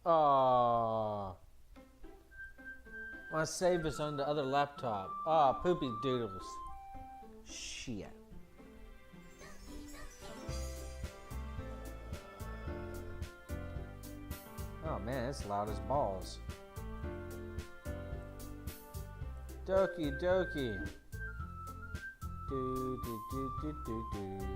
Aww. My save is on the other laptop. Aw, poopy doodles. Shit. Oh man, it's loud as balls. Doki doki. Do do do do do do.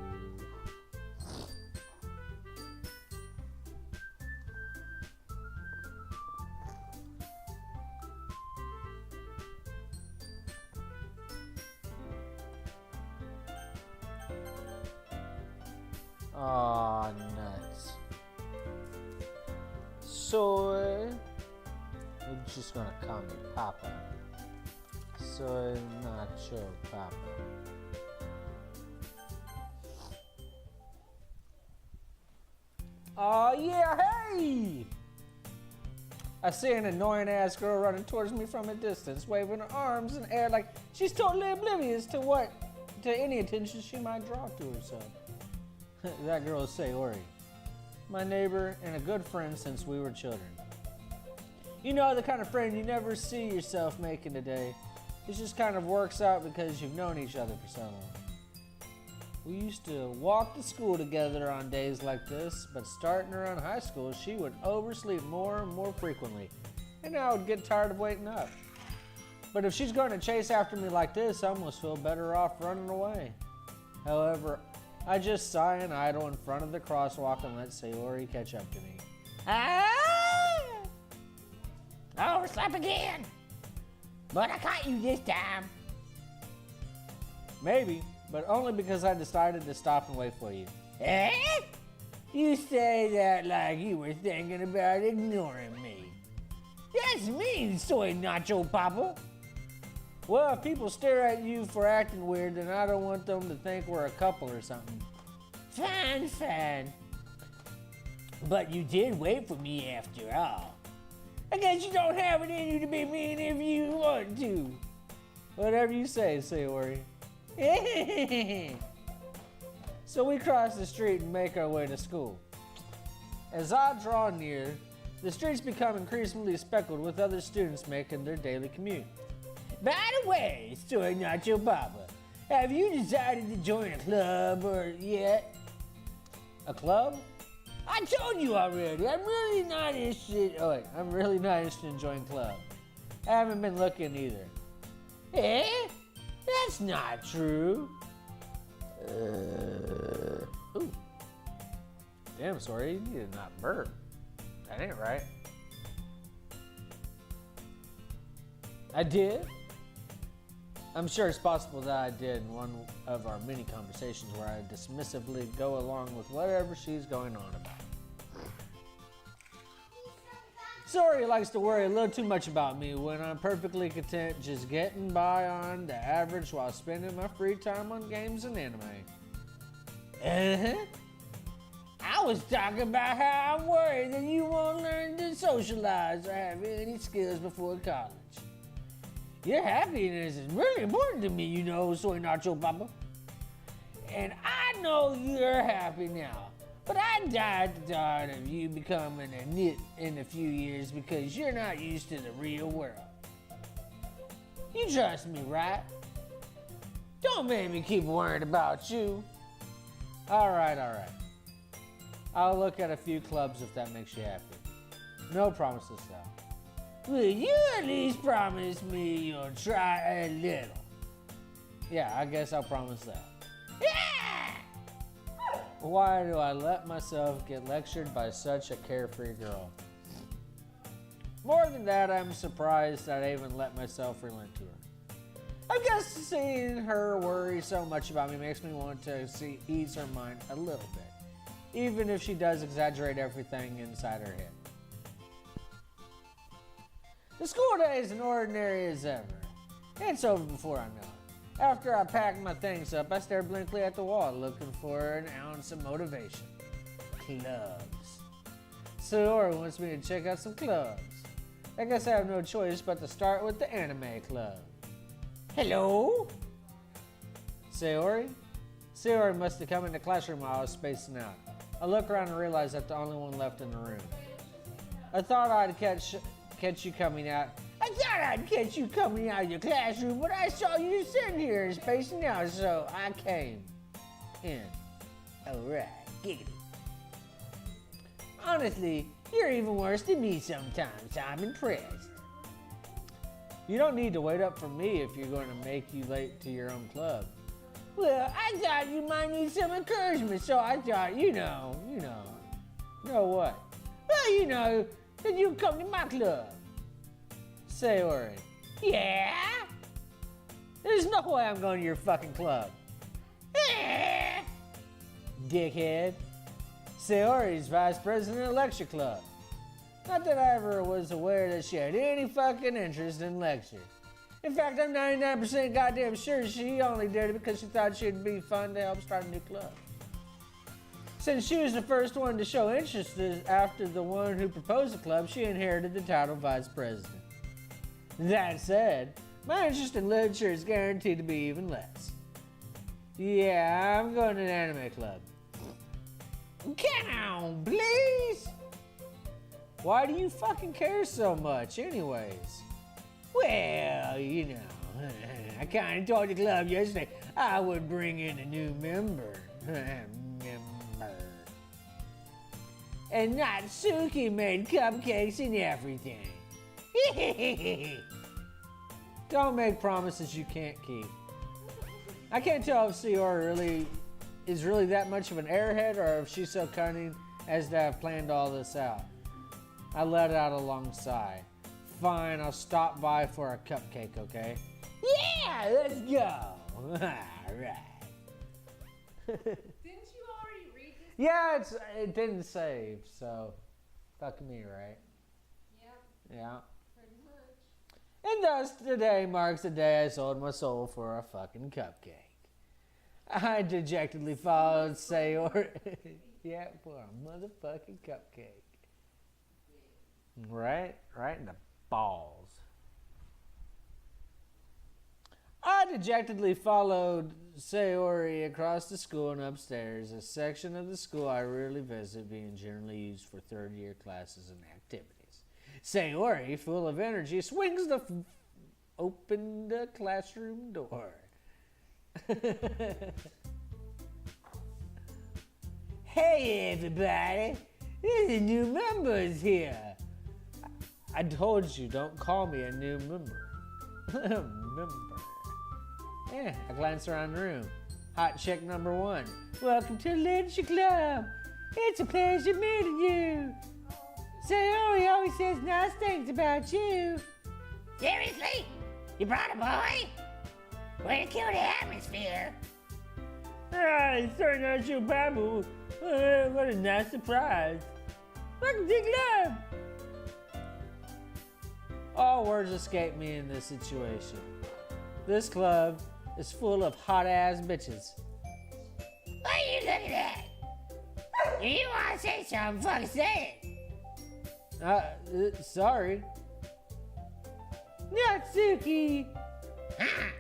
Aw, nuts. Soy. We're just gonna call me Papa. Soy Nacho Papa. Aw, yeah, hey! I see an annoying ass girl running towards me from a distance, waving her arms in the air like she's totally oblivious to any attention she might draw to herself. That girl is Sayori, my neighbor and a good friend since we were children. You know, the kind of friend you never see yourself making today. It just kind of works out because you've known each other for so long. We used to walk to school together on days like this, but starting around high school, she would oversleep more and more frequently, and I would get tired of waiting up. But if she's going to chase after me like this, I almost feel better off running away. However, I just sigh and idle in front of the crosswalk and let Sayori catch up to me. Ah! I overslept again, but I caught you this time. Maybe, but only because I decided to stop and wait for you. Eh? You say that like you were thinking about ignoring me. That's mean, Soy Nacho Papa. Well, if people stare at you for acting weird, then I don't want them to think we're a couple or something. Fine, fine. But you did wait for me after all. I guess you don't have it in you to be mean if you want to. Whatever you say, Sayori. So we cross the street and make our way to school. As I draw near, the streets become increasingly speckled with other students making their daily commute. By the way, Soy Nacho Papa, have you decided to join a club or yet? A club? I told you already, I'm really not interested. Oh wait, I'm really not interested in joining club. I haven't been looking either. Eh? That's not true. Ooh. Damn, sorry, you need to not burp. That ain't right. I did? I'm sure it's possible that I did in one of our many conversations where I dismissively go along with whatever she's going on about. Sorry likes to worry a little too much about me when I'm perfectly content just getting by on the average while spending my free time on games and anime. Uh-huh. I was talking about how I'm worried that you won't learn to socialize or have any skills before college. Your happiness is really important to me, you know, Soy Nacho Papa. And I know you're happy now, but I died the thought of you becoming a nit in a few years because you're not used to the real world. You trust me, right? Don't make me keep worrying about you. All right. I'll look at a few clubs if that makes you happy. No promises though. Will you at least promise me you'll try a little? Yeah, I guess I'll promise that. Yeah! Why do I let myself get lectured by such a carefree girl? More than that, I'm surprised that I even let myself relent to her. I guess seeing her worry so much about me makes me want to ease her mind a little bit, even if she does exaggerate everything inside her head. The school day is as ordinary as ever. It's over before I know it. After I pack my things up, I stare blankly at the wall looking for an ounce of motivation. Clubs. Sayori wants me to check out some clubs. I guess I have no choice but to start with the anime club. Hello? Sayori? Sayori must have come in the classroom while I was spacing out. I look around and realize I'm the only one left in the room. I thought I'd catch you coming out. I thought I'd catch you coming out of your classroom, but I saw you sitting here and spacing out, so I came in. Alright, giggity. Honestly, you're even worse than me sometimes. I'm impressed. You don't need to wait up for me if you're going to make you late to your own club. Well, I thought you might need some encouragement, so I thought, you know what? Well, that you come to my club. Sayori. Yeah? There's no way I'm going to your fucking club. Dickhead. Sayori's vice president of lecture club. Not that I ever was aware that she had any fucking interest in lectures. In fact, I'm 99% goddamn sure she only did it because she thought she'd be fun to help start a new club. Since she was the first one to show interest after the one who proposed the club, she inherited the title vice president. That said, my interest in literature is guaranteed to be even less. Yeah, I'm going to an anime club. Come on, please! Why do you fucking care so much anyways? Well, I kind of told the club yesterday I would bring in a new member. And Natsuki made cupcakes and everything. Don't make promises you can't keep. I can't tell if Sayori is really that much of an airhead or if she's so cunning as to have planned all this out. I let out a long sigh. Fine, I'll stop by for a cupcake, okay? Yeah, let's go. All right. Didn't you already read this? Yeah, it didn't save, so fuck me, right? Yep, Yeah. pretty much. And thus, today marks the day I sold my soul for a fucking cupcake. I dejectedly followed Sayori. Yeah, for a motherfucking cupcake. Right in the balls. I dejectedly followed Sayori across the school and upstairs, a section of the school I rarely visit, being generally used for third-year classes and activities. Sayori, full of energy, swings open the classroom door. Hey, everybody! There's a new members here. I told you, don't call me a new member. I glance around the room. Hot chick number 1. Welcome to the Literature Club. It's a pleasure meeting you. Sayori always says nice things about you. Seriously? You brought a boy? Way to kill the atmosphere. It's turning out your Babu. What a nice surprise. Welcome to the club. All words escape me in this situation. This club is full of hot-ass bitches. What are you looking at? If you want to say something, fucking say it. Sorry. Natsuki! Huh?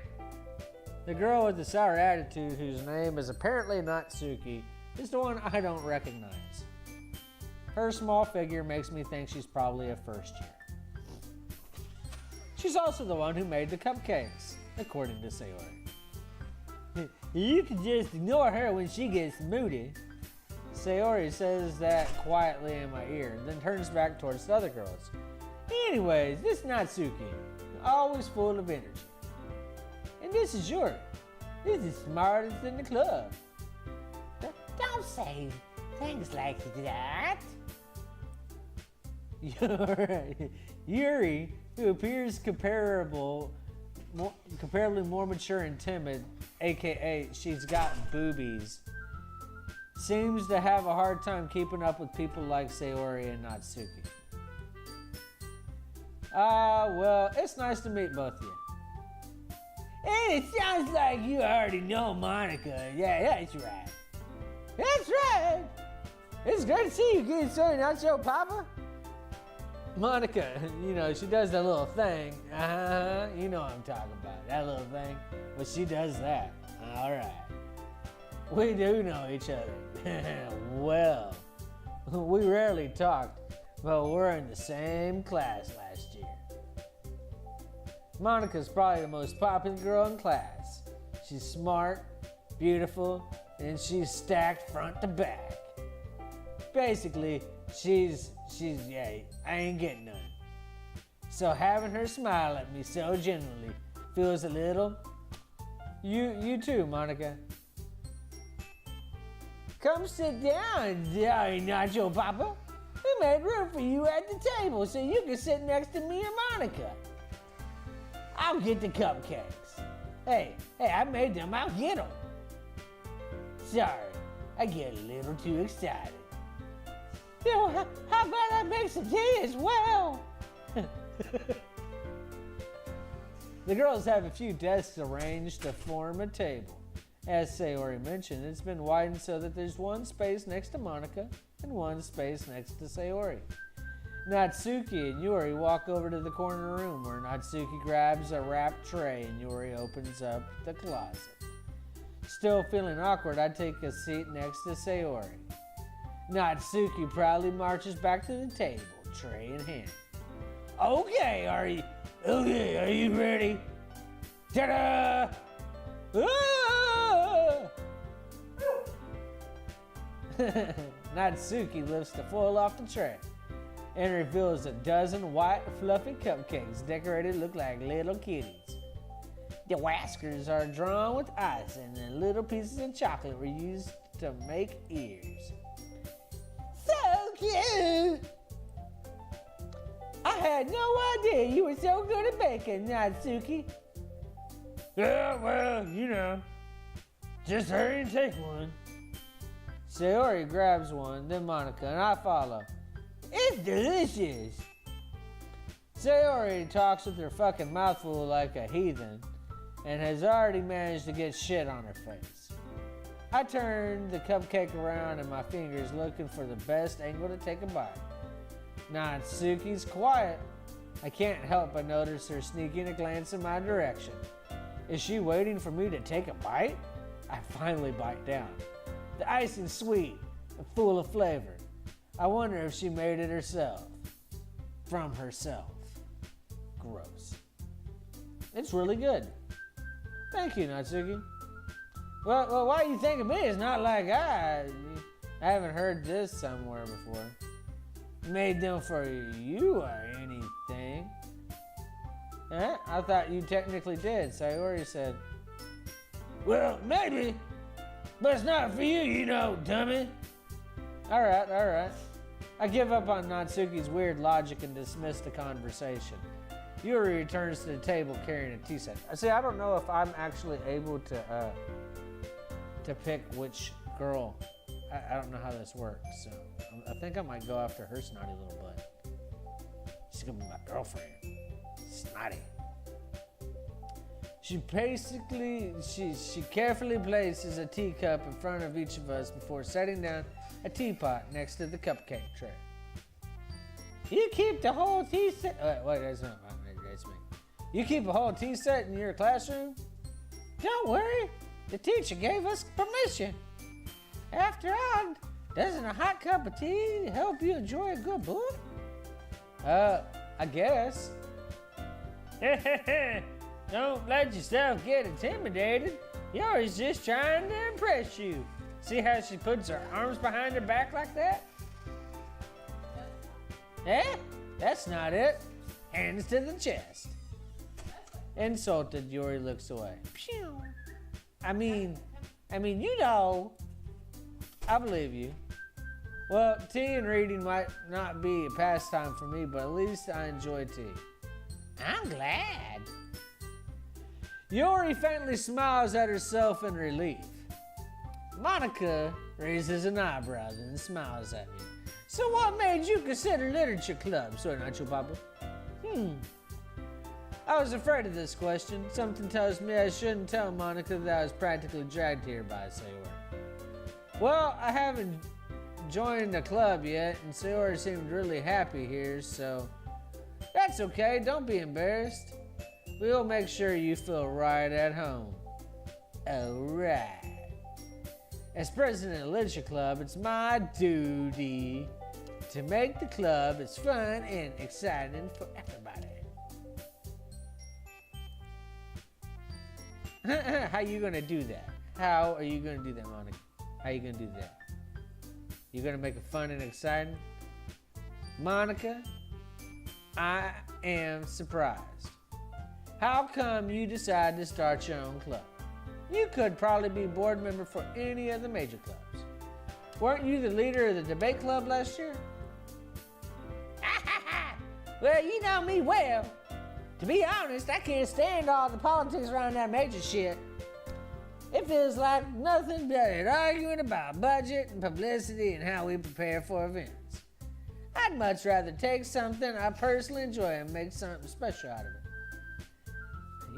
The girl with the sour attitude, whose name is apparently Natsuki, is the one I don't recognize. Her small figure makes me think she's probably a first year. She's also the one who made the cupcakes, according to Sayori. You can just ignore her when she gets moody. Sayori says that quietly in my ear, then turns back towards the other girls. Anyways, this Natsuki, always full of energy. And this is Yuri. This is smartest in the club. Don't say things like that. Yuri, who appears comparably more mature and timid, aka she's got boobies, seems to have a hard time keeping up with people like Sayori and Natsuki. Well, it's nice to meet both of you. And it sounds like you already know Monica. Yeah, that's right. That's right. It's good to see you getting sorted out, so Papa. Monica, she does that little thing. You know what I'm talking about. That little thing. But she does that. All right. We do know each other. Well, we rarely talked, Well, we're in the same class last year. Monica's probably the most popular girl in class. She's smart, beautiful, and she's stacked front to back. Basically, she's yeah, I ain't getting none. So having her smile at me so genuinely feels a little. You too, Monica. Come sit down, Nacho Papa. We made room for you at the table so you can sit next to me and Monica. I'll get the cupcakes. Hey, I made them. I'll get them. Sorry, I get a little too excited. Yo, how about I make some tea as well? The girls have a few desks arranged to form a table. As Sayori mentioned, it's been widened so that there's one space next to Monica and one space next to Sayori. Natsuki and Yuri walk over to the corner room where Natsuki grabs a wrapped tray and Yuri opens up the closet. Still feeling awkward, I take a seat next to Sayori. Natsuki proudly marches back to the table, tray in hand. Okay, are you ready? Ta-da! Ah! Natsuki lifts the foil off the tray and reveals a dozen white fluffy cupcakes decorated to look like little kitties. The whiskers are drawn with ice and the little pieces of chocolate were used to make ears. So cute! I had no idea you were so good at baking, Natsuki. Yeah, well, you know. Just hurry and take one. Sayori grabs one, then Monica, and I follow. It's delicious. Sayori talks with her fucking mouth full like a heathen and has already managed to get shit on her face. I turn the cupcake around and my fingers looking for the best angle to take a bite. Natsuki's quiet. I can't help but notice her sneaking a glance in my direction. Is she waiting for me to take a bite? I finally bite down. The icing's sweet and full of flavor. I wonder if she made it herself. From herself. Gross. It's really good. Thank you, Natsuki. Well, why you think of me? It's not like I haven't heard this somewhere before. Made them for you or anything. Eh? I thought you technically did. Sayori said. Well, maybe. But it's not for you, you know, dummy. Alright. I give up on Natsuki's weird logic and dismiss the conversation. Yuri returns to the table carrying a tea set. See, I don't know if I'm actually able to pick which girl. I don't know how this works, so I think I might go after her snotty little butt. She's gonna be my girlfriend. Snotty. She carefully places a teacup in front of each of us before setting down a teapot next to the cupcake tray. You keep the whole tea set. Wait, that's not mine. That's me. You keep a whole tea set in your classroom? Don't worry. The teacher gave us permission. After all, doesn't a hot cup of tea help you enjoy a good book? I guess. Don't let yourself get intimidated. Yuri's just trying to impress you. See how she puts her arms behind her back like that? Eh? That's not it. Hands to the chest. Insulted, Yuri looks away. Pew. I mean, you know. I believe you. Well, tea and reading might not be a pastime for me, but at least I enjoy tea. I'm glad. Yuri faintly smiles at herself in relief. Monica raises an eyebrow and smiles at me. So what made you consider literature club, Soy Nacho Papa? I was afraid of this question. Something tells me I shouldn't tell Monica that I was practically dragged here by Sayori. Well, I haven't joined the club yet, and Sayori seemed really happy here, so that's okay. Don't be embarrassed. We'll make sure you feel right at home. Alright. As president of the Literature Club, it's my duty to make the club as fun and exciting for everybody. How you gonna do that? How are you gonna do that, Monica? How you gonna do that? You gonna make it fun and exciting? Monica, I am surprised. How come you decided to start your own club? You could probably be board member for any of the major clubs. Weren't you the leader of the debate club last year? Well, you know me well. To be honest, I can't stand all the politics around that major shit. It feels like nothing but an arguing about budget and publicity and how we prepare for events. I'd much rather take something I personally enjoy and make something special out of it.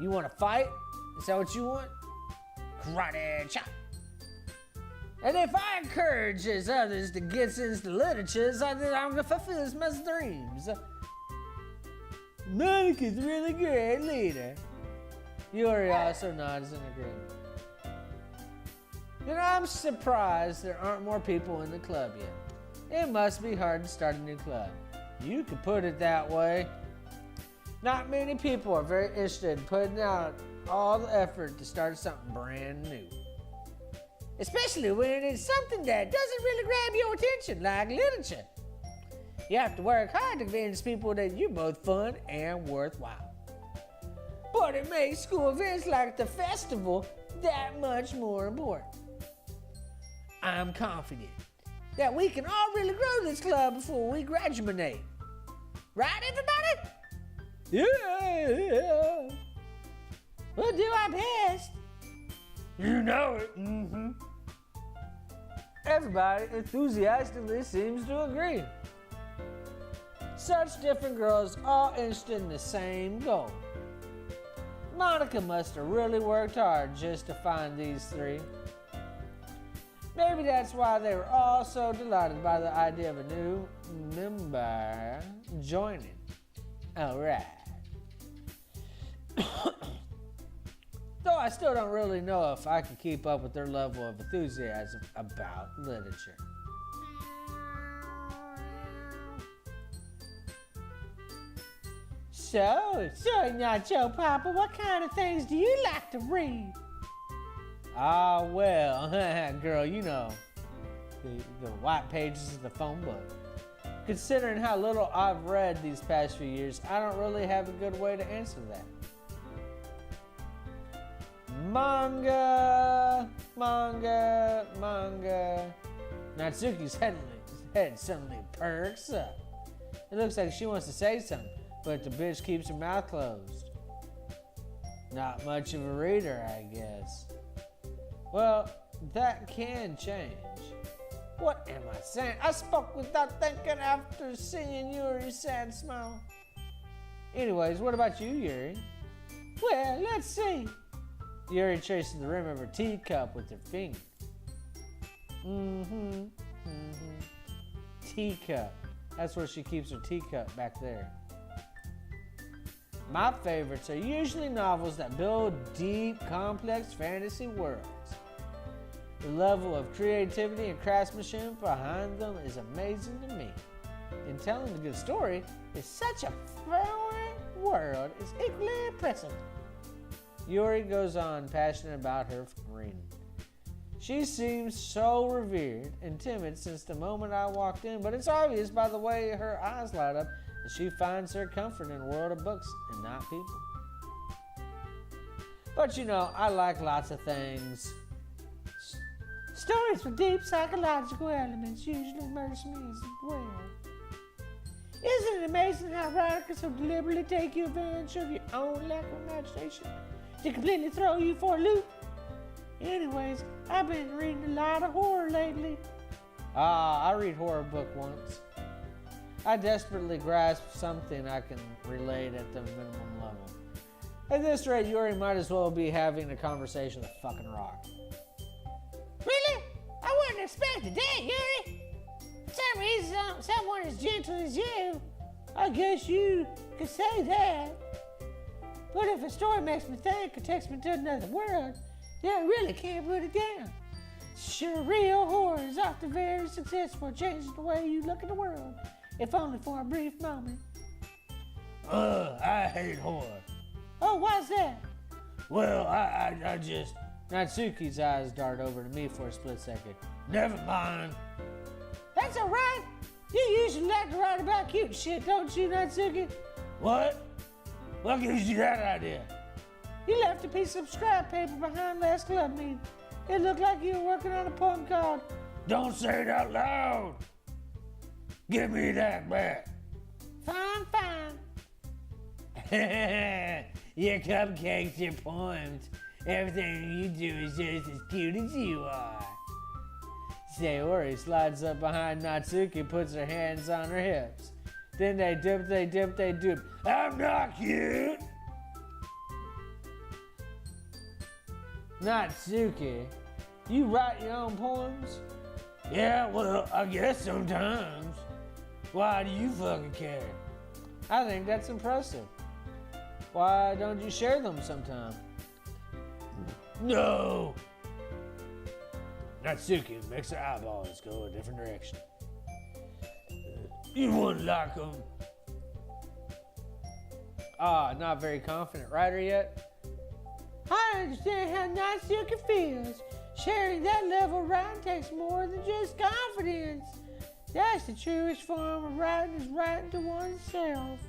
You want to fight? Is that what you want? Karate chop. And if I encourage as others to get into literature, so that I'm gonna fulfill my dreams. Monica's a really great leader. Yuri also nods in agreement. You know, I'm surprised there aren't more people in the club yet. It must be hard to start a new club. You could put it that way. Not many people are very interested in putting out all the effort to start something brand new. Especially when it's something that doesn't really grab your attention, like literature. You have to work hard to convince people that you're both fun and worthwhile. But it makes school events like the festival that much more important. I'm confident that we can all really grow this club before we graduate. Right, everybody? Yeah. We'll do our best. You know it. Mm-hmm. Everybody enthusiastically seems to agree. Such different girls, all interested in the same goal. Monica must have really worked hard just to find these three. Maybe that's why they were all so delighted by the idea of a new member joining. All right. Though I still don't really know if I can keep up with their level of enthusiasm about literature. So Nacho Papa, what kind of things do you like to read? Ah, well, girl, you know, the white pages of the phone book. Considering how little I've read these past few years, I don't really have a good way to answer that. Manga. Natsuki's head suddenly perks up. It looks like she wants to say something, but the bitch keeps her mouth closed. Not much of a reader, I guess. Well, that can change. What am I saying? I spoke without thinking after seeing Yuri's sad smile. Anyways, what about you, Yuri? Well, let's see. Yuri traces the rim of her teacup with her finger. Teacup. That's where she keeps her teacup, back there. My favorites are usually novels that build deep, complex fantasy worlds. The level of creativity and craftsmanship behind them is amazing to me. And telling a good story is such a foreign world is equally impressive. Yuri goes on, passionate about her reading. She seems so revered and timid since the moment I walked in, but it's obvious by the way her eyes light up that she finds her comfort in a world of books and not people. But you know, I like lots of things. Stories with deep psychological elements usually immerse me as well. Isn't it amazing how writers will deliberately take you advantage of your own lack of imagination to completely throw you for a loop? Anyways, I've been reading a lot of horror lately. I read horror book once. I desperately grasp something I can relate at the minimum level. At this rate, Yuri might as well be having a conversation with a fucking rock. Really? I wouldn't expect that, Yuri. For some reason, someone as gentle as you, I guess you could say that. but if a story makes me think or takes me to another world, then I really can't put it down. Sure, real horror is often very successful, changing the way you look at the world, if only for a brief moment. I hate horror. Oh, why's that? Well, I just, Natsuki's eyes dart over to me for a split second. never mind. That's all right. You usually like to write about cute shit, don't you, Natsuki? What? What gives you that idea? You left a piece of scrap paper behind last club meeting. It looked like you were working on a poem called Don't say it out loud. Give me that back. Fine, fine. Your cupcakes, your poems, everything you do is just as cute as you are. Sayori slides up behind Natsuki, puts her hands on her hips. Then they dip. I'm not cute. Natsuki, you write your own poems? Yeah, well, I guess sometimes. Why do you fucking care? I think that's impressive. Why don't you share them sometime? No. Natsuki makes her eyeballs go a different direction. You wouldn't like them. Not very confident writer yet? I understand how Natsuki feels. Sharing that level of writing takes more than just confidence. That's the truest form of writing, is writing to oneself.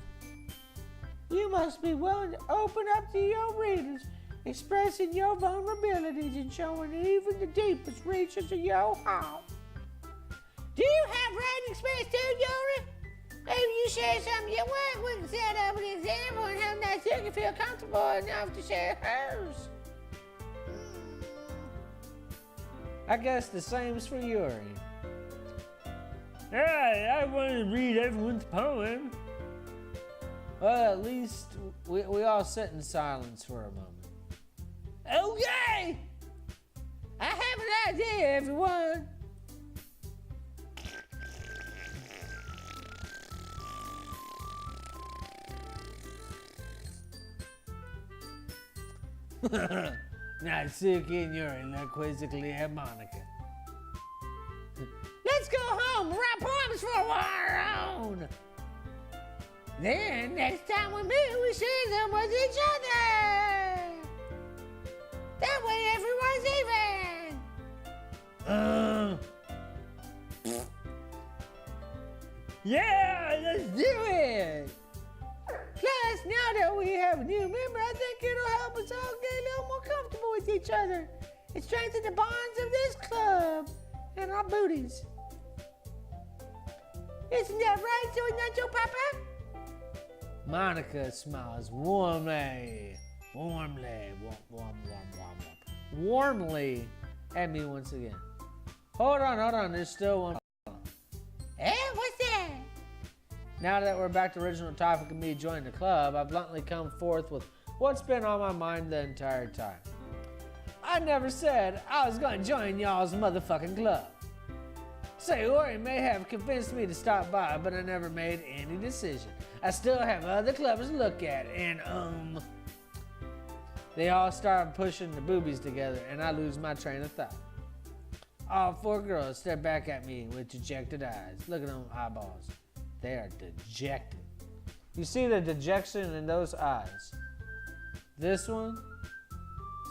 You must be willing to open up to your readers, expressing your vulnerabilities and showing even the deepest reaches of your heart. Do you have writing experience too, Yuri? Maybe you share some of your work. We can set up an example and have Natsuki feel comfortable enough to share hers. I guess the same's for Yuri. I want to read everyone's poem. Well, at least we all sit in silence for a moment. Okay! I have an idea, everyone. Natsuki and Yuri look quizzically at Monica. Let's go home and write poems for our own. Then, next time we meet, we share them with each other. That way, everyone's even. Yeah, let's do it. Plus, now that we have a new member, I think it'll help us all get a little more comfortable with each other and strengthen the bonds of this club and our booties. Isn't that right, Soy Nacho Papa? Monica smiles warmly at me once again. Hold on, there's still one. What's that? Now that we're back to the original topic of me joining the club, I bluntly come forth with what's been on my mind the entire time. I never said I was gonna join y'all's motherfucking club. Sayori may have convinced me to stop by, but I never made any decision. I still have other clubs to look at, and they all start pushing the boobies together, and I lose my train of thought. All four girls stare back at me with dejected eyes. Look at them eyeballs. They are dejected. You see the dejection in those eyes. This one,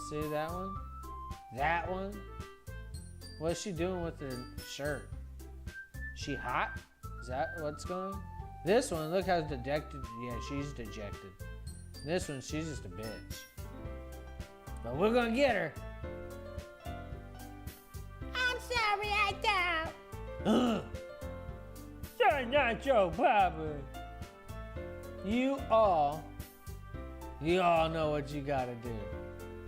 see that one? That one? What's she doing with her shirt? She hot? Is that what's going on? This one, look how dejected. Yeah, she's dejected. This one, she's just a bitch. But we're gonna get her. I'm sorry, I thought. Sorry, Nacho Papa. You all know what you gotta do.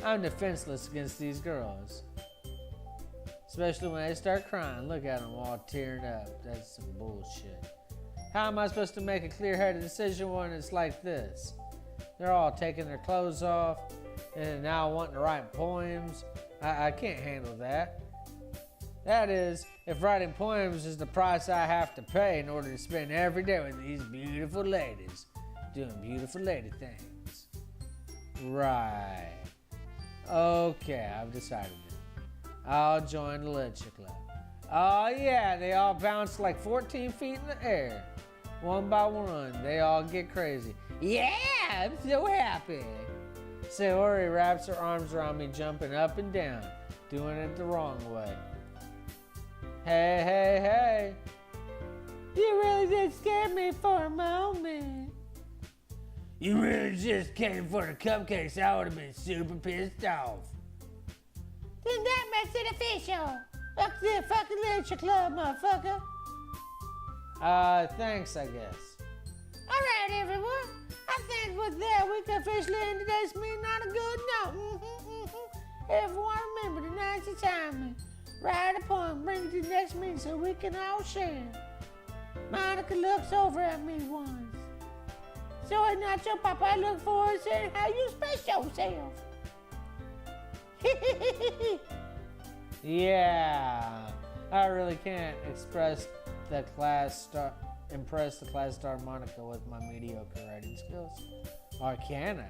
I'm defenseless against these girls. Especially when they start crying. Look at them all tearing up. That's some bullshit. How am I supposed to make a clear-headed decision when it's like this? They're all taking their clothes off and now wanting to write poems. I can't handle that. That is, if writing poems is the price I have to pay in order to spend every day with these beautiful ladies doing beautiful lady things. Right. Okay, I've decided it. I'll join the Literature Club. Oh yeah, they all bounce like 14 feet in the air. One by one, they all get crazy. Yeah, I'm so happy. Sayori wraps her arms around me, jumping up and down, doing it the wrong way. Hey, hey, hey. You really did scare me for a moment. You really just came for the cupcakes. I would have been super pissed off. Then that makes it official. Up to the fucking Literature Club, motherfucker. Thanks, I guess. All right, everyone. I think with that, we can officially end today's meeting on a good note. Everyone remember tonight's assignment. Write a poem, bring it to the next meeting so we can all share. Monica looks over at me once. So it's not your papa. I look forward to seeing how you express yourself. Yeah, I really can't impress the class star Monica with my mediocre writing skills. Or can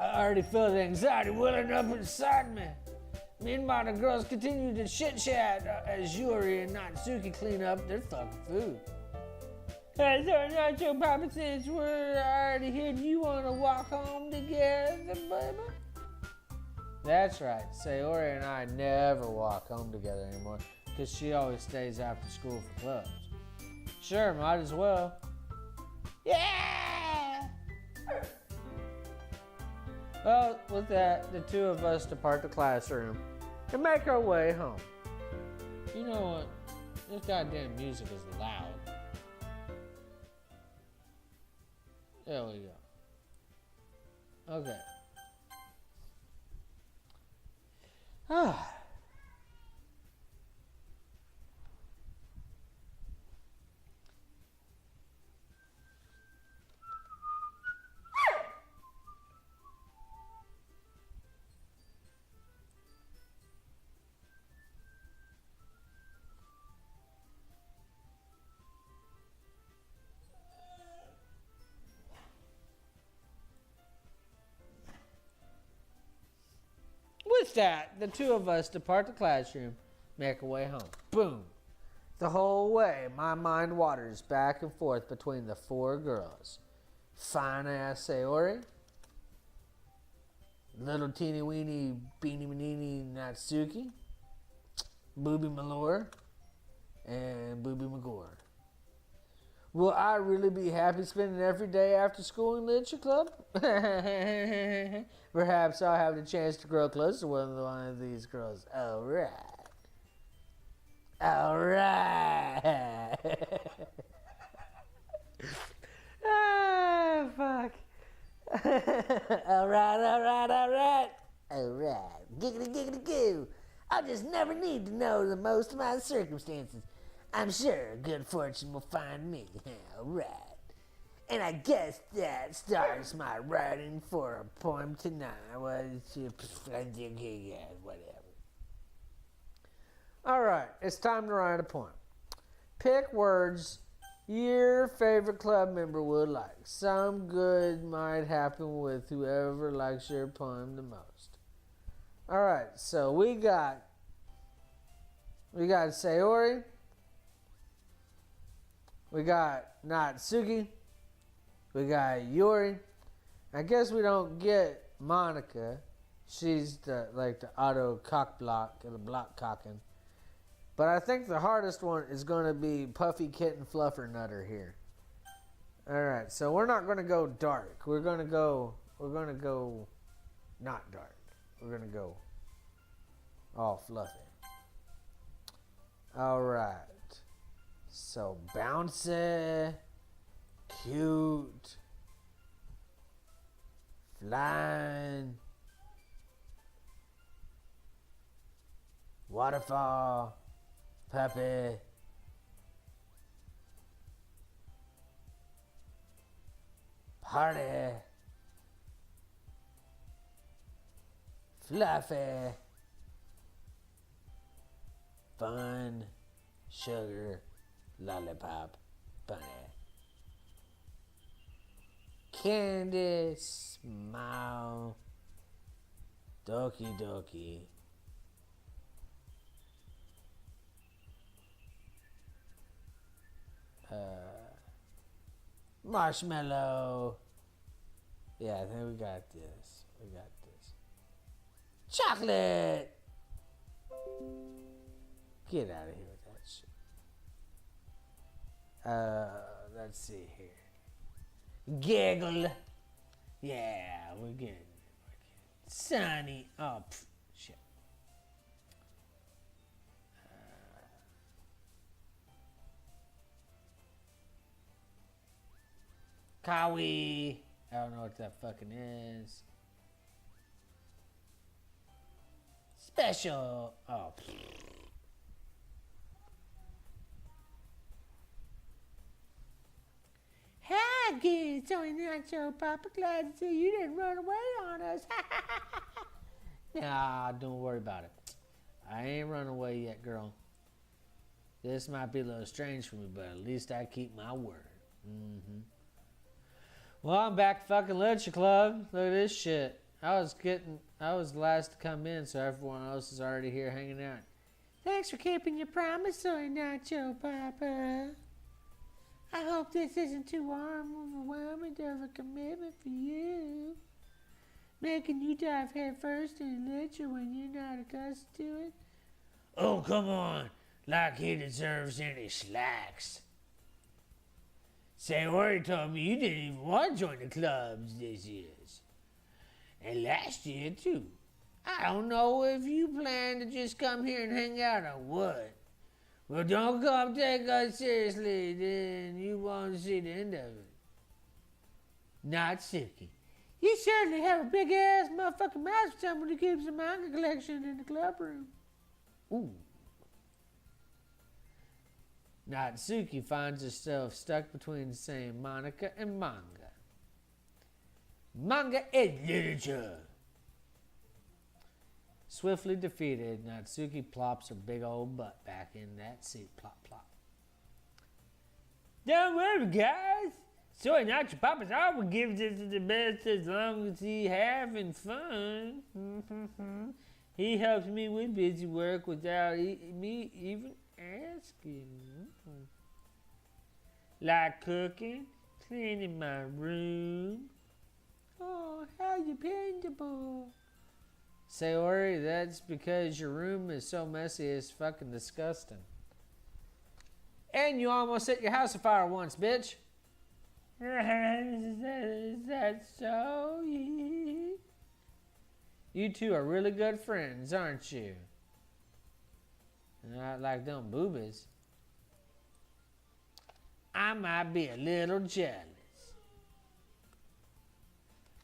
I already feel the anxiety welling up inside me. Meanwhile, the girls continue to chit-chat as Yuri and Natsuki clean up their fucking food. Hey, so not your papa, since we're already here, do you want to walk home together, baby? That's right, Sayori and I never walk home together anymore because she always stays after school for clubs. Sure, might as well. Yeah! Well, with that, the two of us depart the classroom and make our way home. You know what? This goddamn music is loud. There we go. Okay. Ah. With that, the two of us depart the classroom, make our way home. Boom. The whole way, my mind wanders back and forth between the four girls. Fine ass Sayori, little teeny weeny beanie manini Natsuki, Booby Malore, and Booby McGore. Will I really be happy spending every day after school in Literature Club? Perhaps I'll have the chance to grow close to one of these girls. Alright. Alright. Ah, fuck. Alright. Giggity, giggity, goo. I'll just never need to know the most of my circumstances. I'm sure good fortune will find me. Alright. And I guess that starts my writing for a poem tonight. Whatever. Alright, it's time to write a poem. Pick words your favorite club member would like. Some good might happen with whoever likes your poem the most. Alright, so we got Sayori. We got Natsuki. We got Yuri. I guess we don't get Monica. She's the auto cock block or the block cocking. But I think the hardest one is going to be Puffy Kitten Fluffer Nutter here. All right, so we're not going to go dark. We're going to go not dark. We're going to go all fluffy. All right. So bouncy, cute, flying, waterfall, puppy, party, fluffy, fun, sugar, lollipop, bunny. Candy, smile, doki doki, Marshmallow. Yeah, I think we got this. We got this. Chocolate! Get out of here with that shit. Let's see here. Giggle. Yeah, we're good. Sunny. Oh, shit. Kawi. I don't know what that fucking is. Special. Oh. Hi, kids. Sorry, Nacho Papa. Glad to see you didn't run away on us. Nah, don't worry about it. I ain't run away yet, girl. This might be a little strange for me, but at least I keep my word. Mm-hmm. Well, I'm back at fucking Literature Club. Look at this shit. I was the last to come in, so everyone else is already here hanging out. Thanks for keeping your promise, Soy Nacho Papa. I hope this isn't too overwhelming of a commitment for you. Making you dive head first in literature when you're not accustomed to it. Oh, come on. Like he deserves any slacks. Sayori told me you didn't even want to join the clubs this year. And last year, too. I don't know if you plan to just come here and hang out or what. Well, don't come take us seriously, then you won't see the end of it. Not Suki. You certainly have a big-ass motherfucking mouth for someone who keeps a manga collection in the club room. Ooh. Natsuki finds herself stuck between saying Monica and manga. Manga is literature. Swiftly defeated, Natsuki plops her big old butt back in that seat. Plop, plop. Don't worry, guys. Soy Nacho Papa's always gives us the best as long as he having fun. He helps me with busy work without me even asking. Like cooking, cleaning my room. Oh, how dependable. Sayori, that's because your room is so messy it's fucking disgusting. And you almost set your house afire once, bitch. Is that so? You two are really good friends, aren't you? Not like them boobies. I might be a little jealous.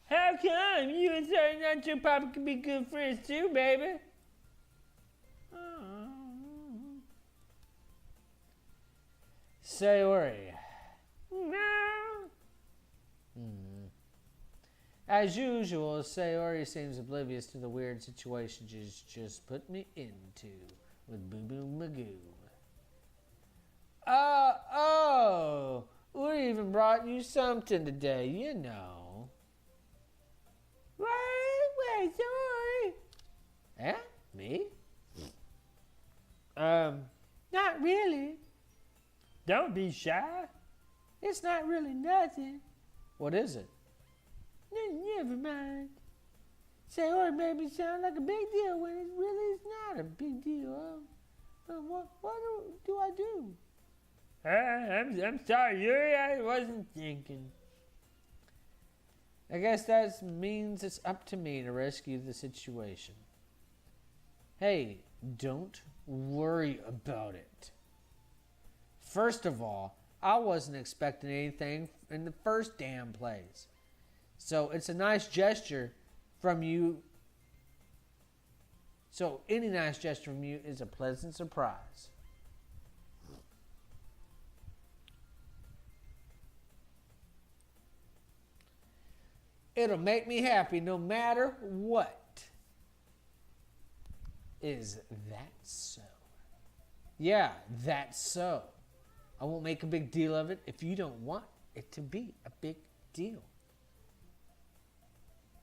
How come you and Soy Nacho Papa can be good friends too, baby? Sayori. No. As usual, Sayori seems oblivious to the weird situation she's just put me into with Boo Boo Magoo. Oh, we even brought you something today, you know. Wait, sorry. Eh? Me? Not really. Don't be shy. It's not really nothing. What is it? Never mind. Sayori made me sound like a big deal when it really is not a big deal. What do I do? I'm sorry, Yuri. I wasn't thinking. I guess that means it's up to me to rescue the situation. Hey, don't worry about it. First of all, I wasn't expecting anything in the first damn place. So it's a nice gesture from you. So any nice gesture from you is a pleasant surprise. It'll make me happy no matter what. Is that so? Yeah, that's so. I won't make a big deal of it if you don't want it to be a big deal.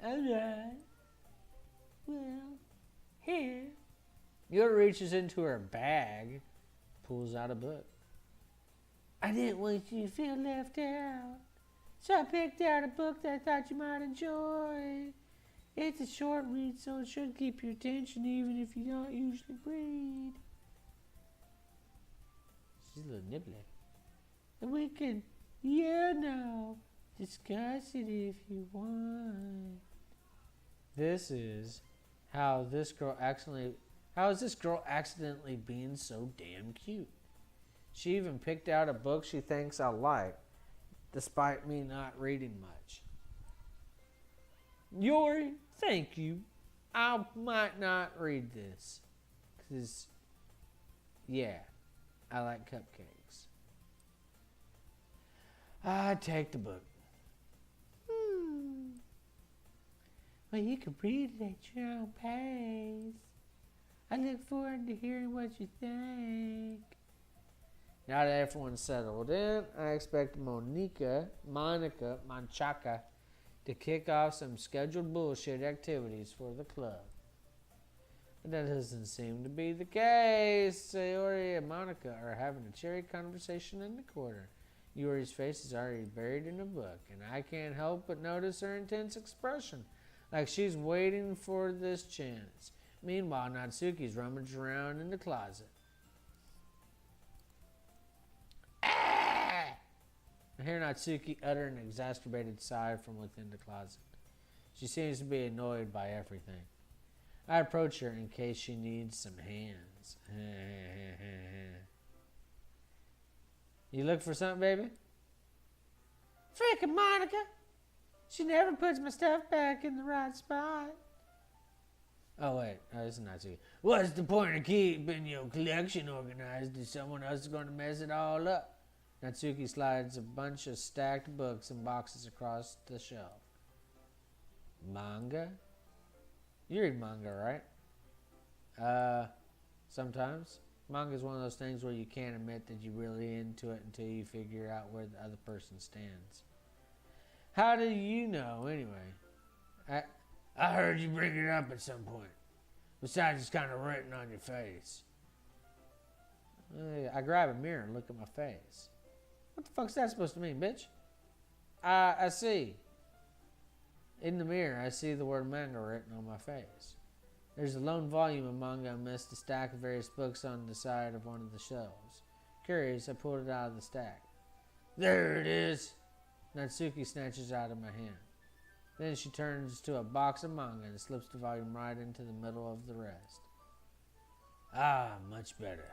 Alright. Well, here. Yoda reaches into her bag, pulls out a book. I didn't want you to feel left out. So I picked out a book that I thought you might enjoy. It's a short read, so it should keep your attention even if you don't usually read. She's a little nibbly. And we can, discuss it if you want. This is how is this girl accidentally being so damn cute? She even picked out a book she thinks I like, despite me not reading much. Yori, thank you. I might not read this. Because, yeah, I like cupcakes. I take the book. Well, you can read it at your own pace. I look forward to hearing what you think. Now that everyone's settled in, I expect Monica Manchaca, to kick off some scheduled bullshit activities for the club. But that doesn't seem to be the case. Sayori and Monica are having a cheery conversation in the corner. Yuri's face is already buried in a book, and I can't help but notice her intense expression, like she's waiting for this chance. Meanwhile, Natsuki's rummaged around in the closet. I hear Natsuki utter an exacerbated sigh from within the closet. She seems to be annoyed by everything. I approach her in case she needs some hands. You look for something, baby? Frickin' Monica! She never puts my stuff back in the right spot. Oh, wait. Oh, this is Natsuki. What's the point of keeping your collection organized if someone else is going to mess it all up? Natsuki slides a bunch of stacked books and boxes across the shelf. Manga? You read manga, right? Sometimes. Manga is one of those things where you can't admit that you're really into it until you figure out where the other person stands. How do you know, anyway? I heard you bring it up at some point. Besides, it's kind of written on your face. I grab a mirror and look at my face. What the fuck's that supposed to mean, bitch? I see. In the mirror, I see the word manga written on my face. There's a lone volume of manga amidst a stack of various books on the side of one of the shelves. Curious, I pulled it out of the stack. There it is! Natsuki snatches out of my hand. Then she turns to a box of manga and slips the volume right into the middle of the rest. Ah, much better.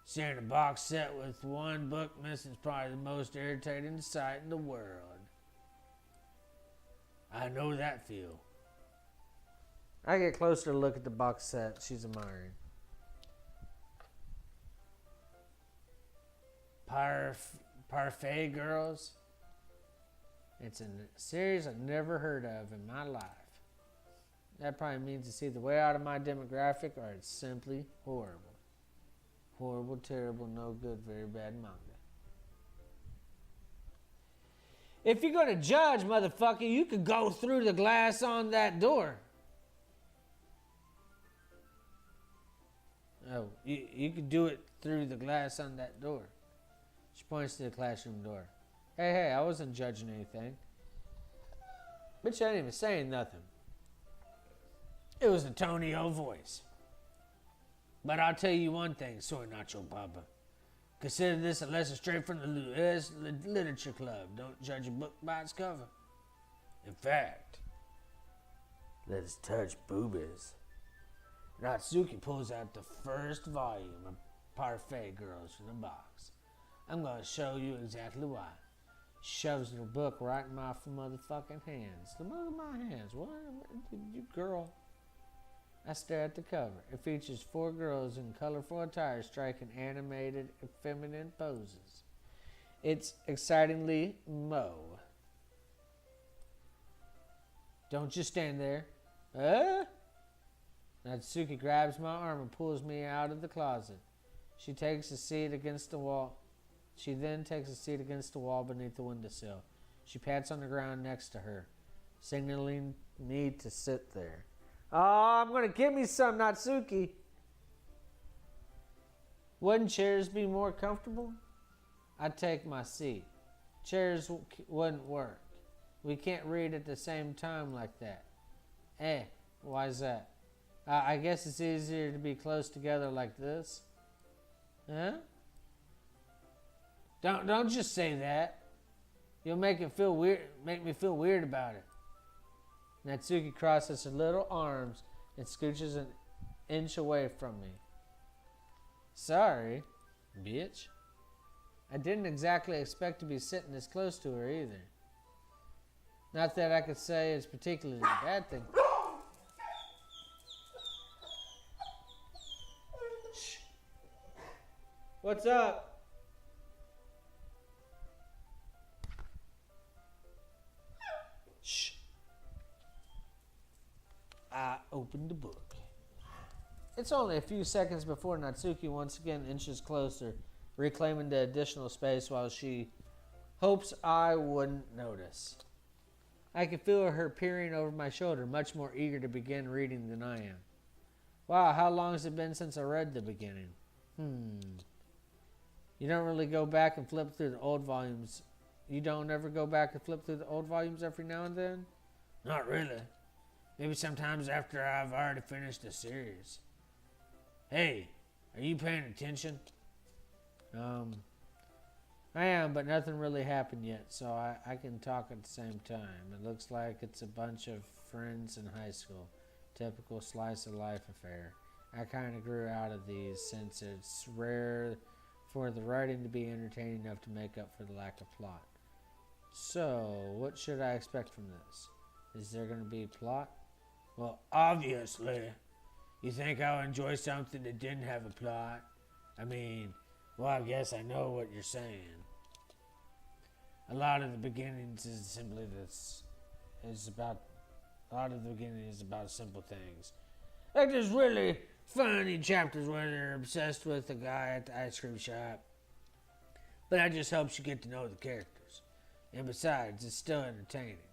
Seeing a box set with one book missing is probably the most irritating sight in the world. I know that feel. I get closer to look at the box set she's admiring. Parfait Girls? It's a series I've never heard of in my life. That probably means it's either way out of my demographic or it's simply horrible. Horrible, terrible, no good, very bad manga. If you're going to judge, motherfucker, you could go through the glass on that door. Oh, you could do it through the glass on that door. She points to the classroom door. Hey, I wasn't judging anything. Bitch, I ain't even saying nothing. It was a Tony O voice. But I'll tell you one thing, Soy Nacho Papa. Consider this a lesson straight from the U.S. Literature Club. Don't judge a book by its cover. In fact, let's touch boobies. Natsuki pulls out the first volume of Parfait Girls from the box. I'm going to show you exactly why. She shoves her book right in my motherfucking hands. Look at my hands. What? You girl. I stare at the cover. It features 4 girls in colorful attire striking animated, feminine poses. It's excitingly Mo. Don't just stand there. Natsuki grabs my arm and pulls me out of the closet. She takes a seat against the wall. She then takes a seat against the wall beneath the windowsill. She pats on the ground next to her, signaling me to sit there. Oh, I'm going to give me some, Natsuki. Wouldn't chairs be more comfortable? I take my seat. Chairs wouldn't work. We can't read at the same time like that. Why is that? I guess it's easier to be close together like this. Huh? Don't just say that. You'll make me feel weird about it. Natsuki crosses her little arms and scooches an inch away from me. Sorry, bitch. I didn't exactly expect to be sitting this close to her either. Not that I could say it's particularly a bad thing. Shh. What's up? Shh. I opened the book. It's only a few seconds before Natsuki once again inches closer, reclaiming the additional space while she hopes I wouldn't notice. I can feel her peering over my shoulder, much more eager to begin reading than I am. Wow, how long has it been since I read the beginning? You don't really go back and flip through the old volumes. You don't ever go back and flip through the old volumes every now and then? Not really. Maybe sometimes after I've already finished the series. Hey, are you paying attention? I am, but nothing really happened yet, so I can talk at the same time. It looks like it's a bunch of friends in high school. Typical slice of life affair. I kind of grew out of these since it's rare for the writing to be entertaining enough to make up for the lack of plot. So, what should I expect from this? Is there going to be plot? Well, obviously. You think I'll enjoy something that didn't have a plot? I mean, well, I guess I know what you're saying. A lot of the beginnings is simply this. A lot of the beginning is about simple things. Like there's really funny chapters where they're obsessed with the guy at the ice cream shop. But that just helps you get to know the characters. And besides, it's still entertaining.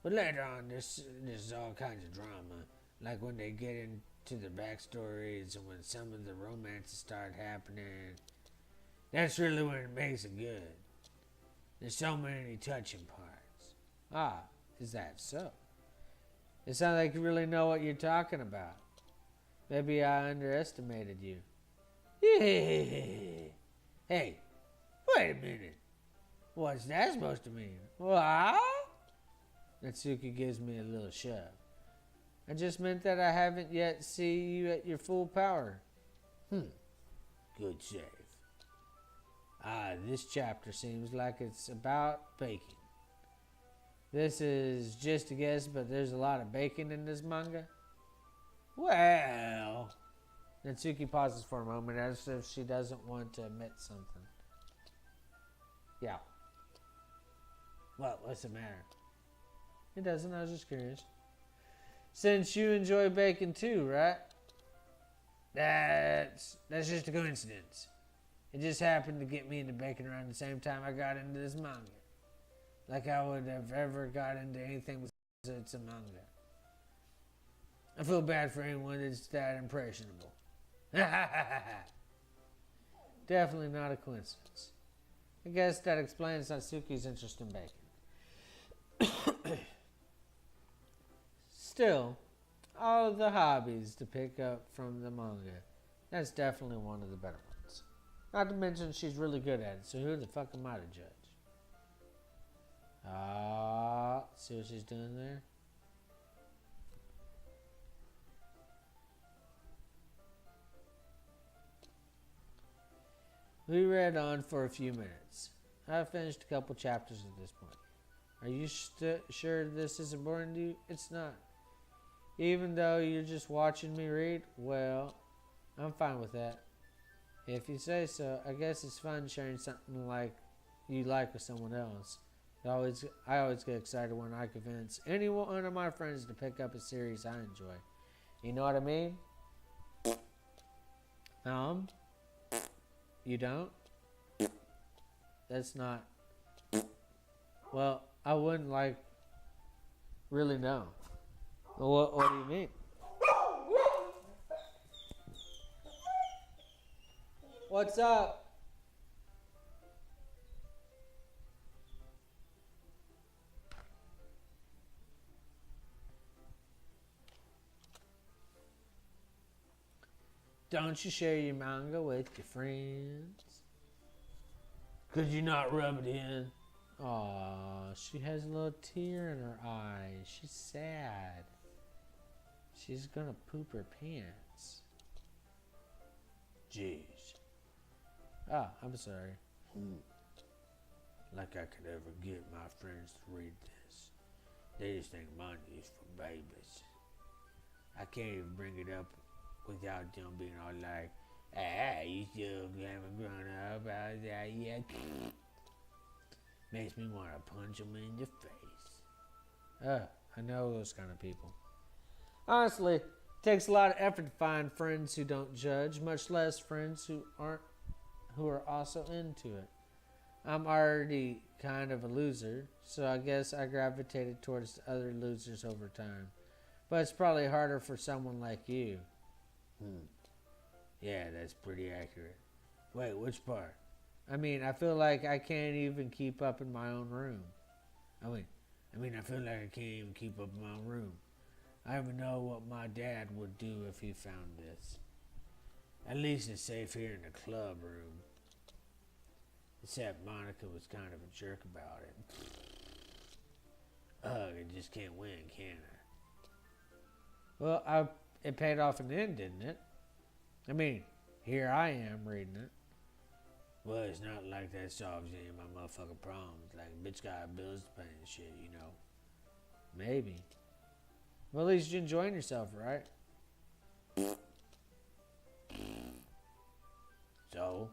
But later on, there's all kinds of drama. Like when they get into their backstories and when some of the romances start happening. That's really when it makes it good. There's so many touching parts. Ah, is that so? It sounds like you really know what you're talking about. Maybe I underestimated you. Hey, wait a minute. What's that supposed to mean? What? Natsuki gives me a little shove. I just meant that I haven't yet seen you at your full power. Good save. This chapter seems like it's about baking. This is just a guess, but there's a lot of baking in this manga. Well, Natsuki pauses for a moment as if she doesn't want to admit something. Yeah. what's the matter? It doesn't, I was just curious. Since you enjoy bacon too, right? That's just a coincidence. It just happened to get me into bacon around the same time I got into this manga. Like I would have ever got into anything besides it's a manga. I feel bad for anyone that's that impressionable. Definitely not a coincidence. I guess that explains Natsuki's interest in bacon. Still, all of the hobbies to pick up from the manga, that's definitely one of the better ones. Not to mention she's really good at it, so who the fuck am I to judge? See what she's doing there? We read on for a few minutes. I've finished a couple chapters at this point. Are you sure this isn't boring to you? It's not. Even though you're just watching me read, well, I'm fine with that. If you say so, I guess it's fun sharing something like you like with someone else. I always get excited when I convince any one of my friends to pick up a series I enjoy. You know what I mean? You don't? That's not... Well, I wouldn't really know. What do you mean? What's up? Don't you share your manga with your friends? Could you not rub it in? Aw, she has a little tear in her eye. She's sad. She's gonna poop her pants. Jeez. Ah, I'm sorry. Like I could ever get my friends to read this. They just think mine is for babies. I can't even bring it up without them being all like, you still haven't grown up. How's that yet? Makes me want to punch them in the face. I know those kind of people. Honestly, it takes a lot of effort to find friends who don't judge, much less friends who are also into it. I'm already kind of a loser, so I guess I gravitated towards other losers over time. But it's probably harder for someone like you. Yeah, that's pretty accurate. Wait, which part? I mean, I feel like I can't even keep up in my own room. I feel like I can't even keep up in my own room. I don't even know what my dad would do if he found this. At least it's safe here in the club room. Except Monica was kind of a jerk about it. I just can't win, can I? Well, it paid off in the end, didn't it? I mean, here I am reading it. Well, it's not like that solves any of my motherfucking problems. Like, bitch got bills to pay and shit, you know? Maybe. Well, at least you're enjoying yourself, right? So?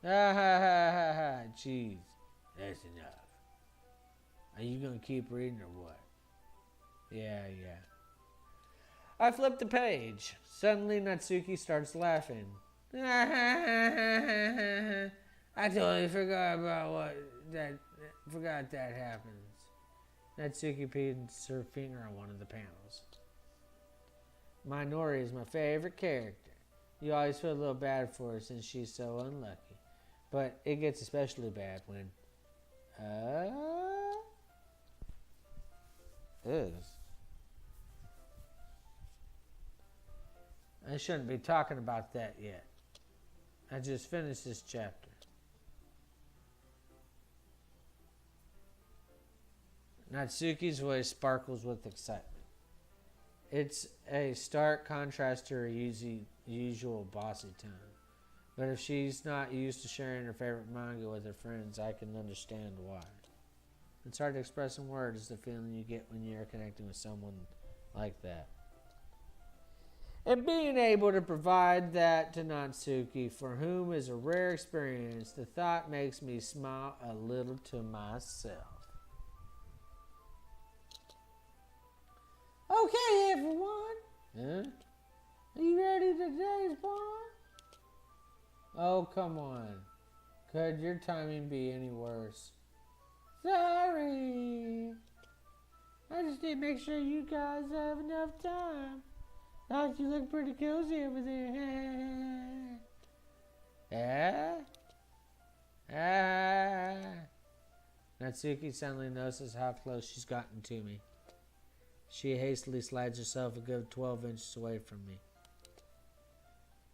Jeez. That's enough. Are you gonna keep reading or what? Yeah. I flipped the page. Suddenly, Natsuki starts laughing. I totally forgot forgot that happens. Natsuki puts her finger on one of the panels. Minori is my favorite character. You always feel a little bad for her since she's so unlucky. But it gets especially bad when... I shouldn't be talking about that yet. I just finished this chapter. Natsuki's voice sparkles with excitement. It's a stark contrast to her usual bossy tone. But if she's not used to sharing her favorite manga with her friends, I can understand why. It's hard to express in words the feeling you get when you're connecting with someone like that. And being able to provide that to Natsuki, for whom is a rare experience, the thought makes me smile a little to myself. Okay, everyone. Huh? Are you ready for today's poem? Oh, come on. Could your timing be any worse? Sorry. I just need to make sure you guys have enough time. Thought you look pretty cozy over there. Natsuki suddenly notices how close she's gotten to me. She hastily slides herself a good 12 inches away from me.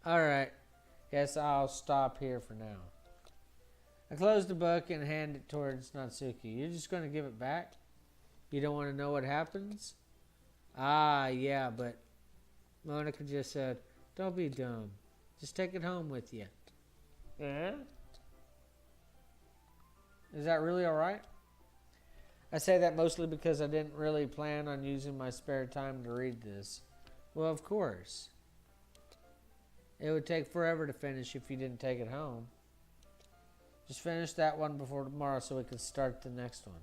Alright, guess I'll stop here for now. I close the book and hand it towards Natsuki. You're just going to give it back? You don't want to know what happens? Yeah, but Monica just said, don't be dumb. Just take it home with you. Yeah? Is that really alright? I say that mostly because I didn't really plan on using my spare time to read this. Well, of course. It would take forever to finish if you didn't take it home. Just finish that one before tomorrow so we can start the next one.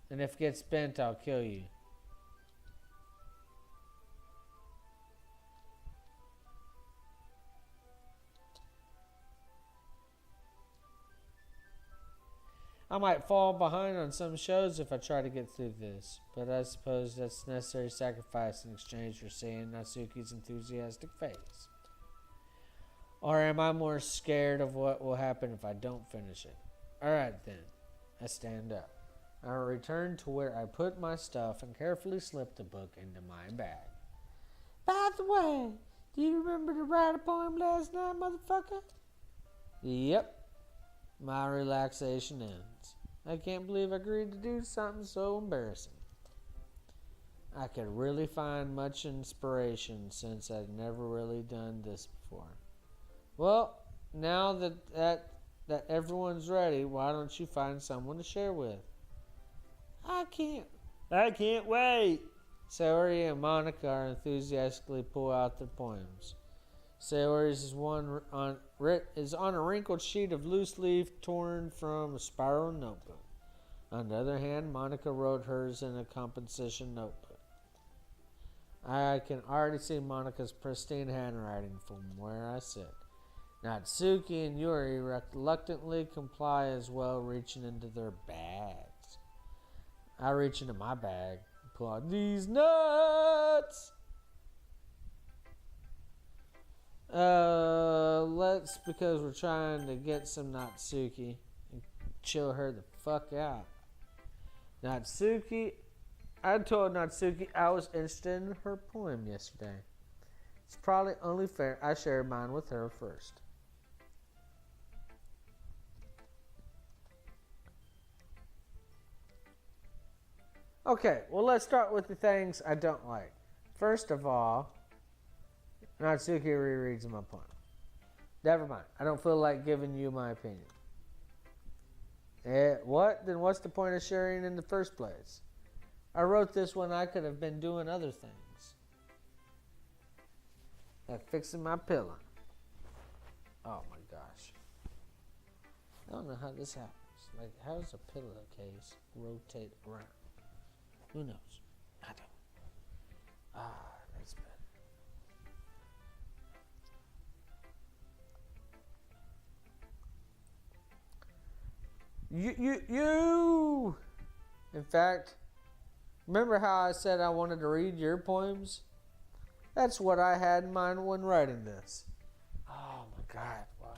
And if it gets bent, I'll kill you. I might fall behind on some shows if I try to get through this, but I suppose that's a necessary sacrifice in exchange for seeing Natsuki's enthusiastic face. Or am I more scared of what will happen if I don't finish it? Alright then, I stand up. I return to where I put my stuff and carefully slip the book into my bag. By the way, Do you remember to write a poem last night, motherfucker? Yep. My relaxation ends. I can't believe I agreed to do something so embarrassing. I could really find much inspiration since I'd never really done this before. Well, now that everyone's ready, why don't you find someone to share with? I can't Wait! Sayori and Monica are enthusiastically pull out their poems. Sayori's is on a wrinkled sheet of loose leaf torn from a spiral notebook. On the other hand, Monica wrote hers in a composition notebook. I can already see Monica's pristine handwriting from where I sit. Natsuki and Yuri reluctantly comply as well, reaching into their bags. I reach into my bag and pull out these nuts. Because we're trying to get some Natsuki and chill her the fuck out. I told Natsuki I was interested in her poem yesterday. It's probably only fair I shared mine with her first. Okay, well, let's start with the things I don't like. First of all, Natsuki rereads my poem. Never mind. I don't feel like giving you my opinion. What? Then what's the point of sharing in the first place? I wrote this when I could have been doing other things. Like fixing my pillow. Oh my gosh. I don't know how this happens. Like, how does a pillowcase rotate around? Who knows? I don't. That's bad. You! In fact, remember how I said I wanted to read your poems? That's what I had in mind when writing this. Oh my God, why?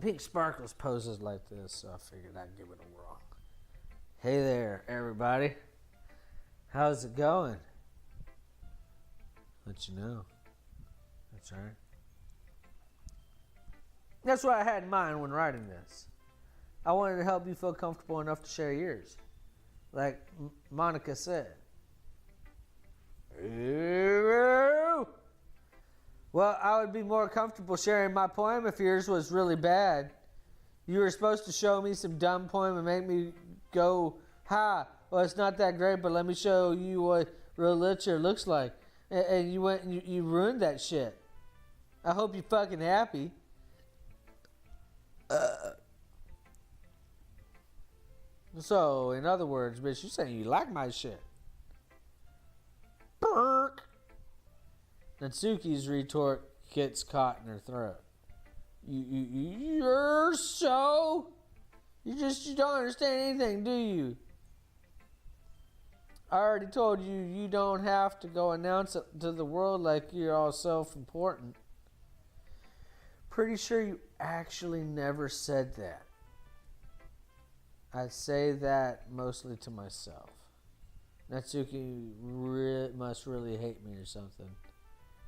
Pink Sparkles poses like this, so I figured I'd give it a whirl. Hey there, everybody. How's it going? Let you know. That's right. That's what I had in mind when writing this. I wanted to help you feel comfortable enough to share yours. Like Monica said. Well, I would be more comfortable sharing my poem if yours was really bad. You were supposed to show me some dumb poem and make me go, ha, well, it's not that great, but let me show you what real literature looks like. And you went and you ruined that shit. I hope you're fucking happy. So, in other words, bitch, you saying you like my shit. Burk. Natsuki's retort gets caught in her throat. You're so... You don't understand anything, do you? I already told you you don't have to go announce it to the world like you're all self-important. Pretty sure you actually never said that. I say that mostly to myself. Natsuki must really hate me or something.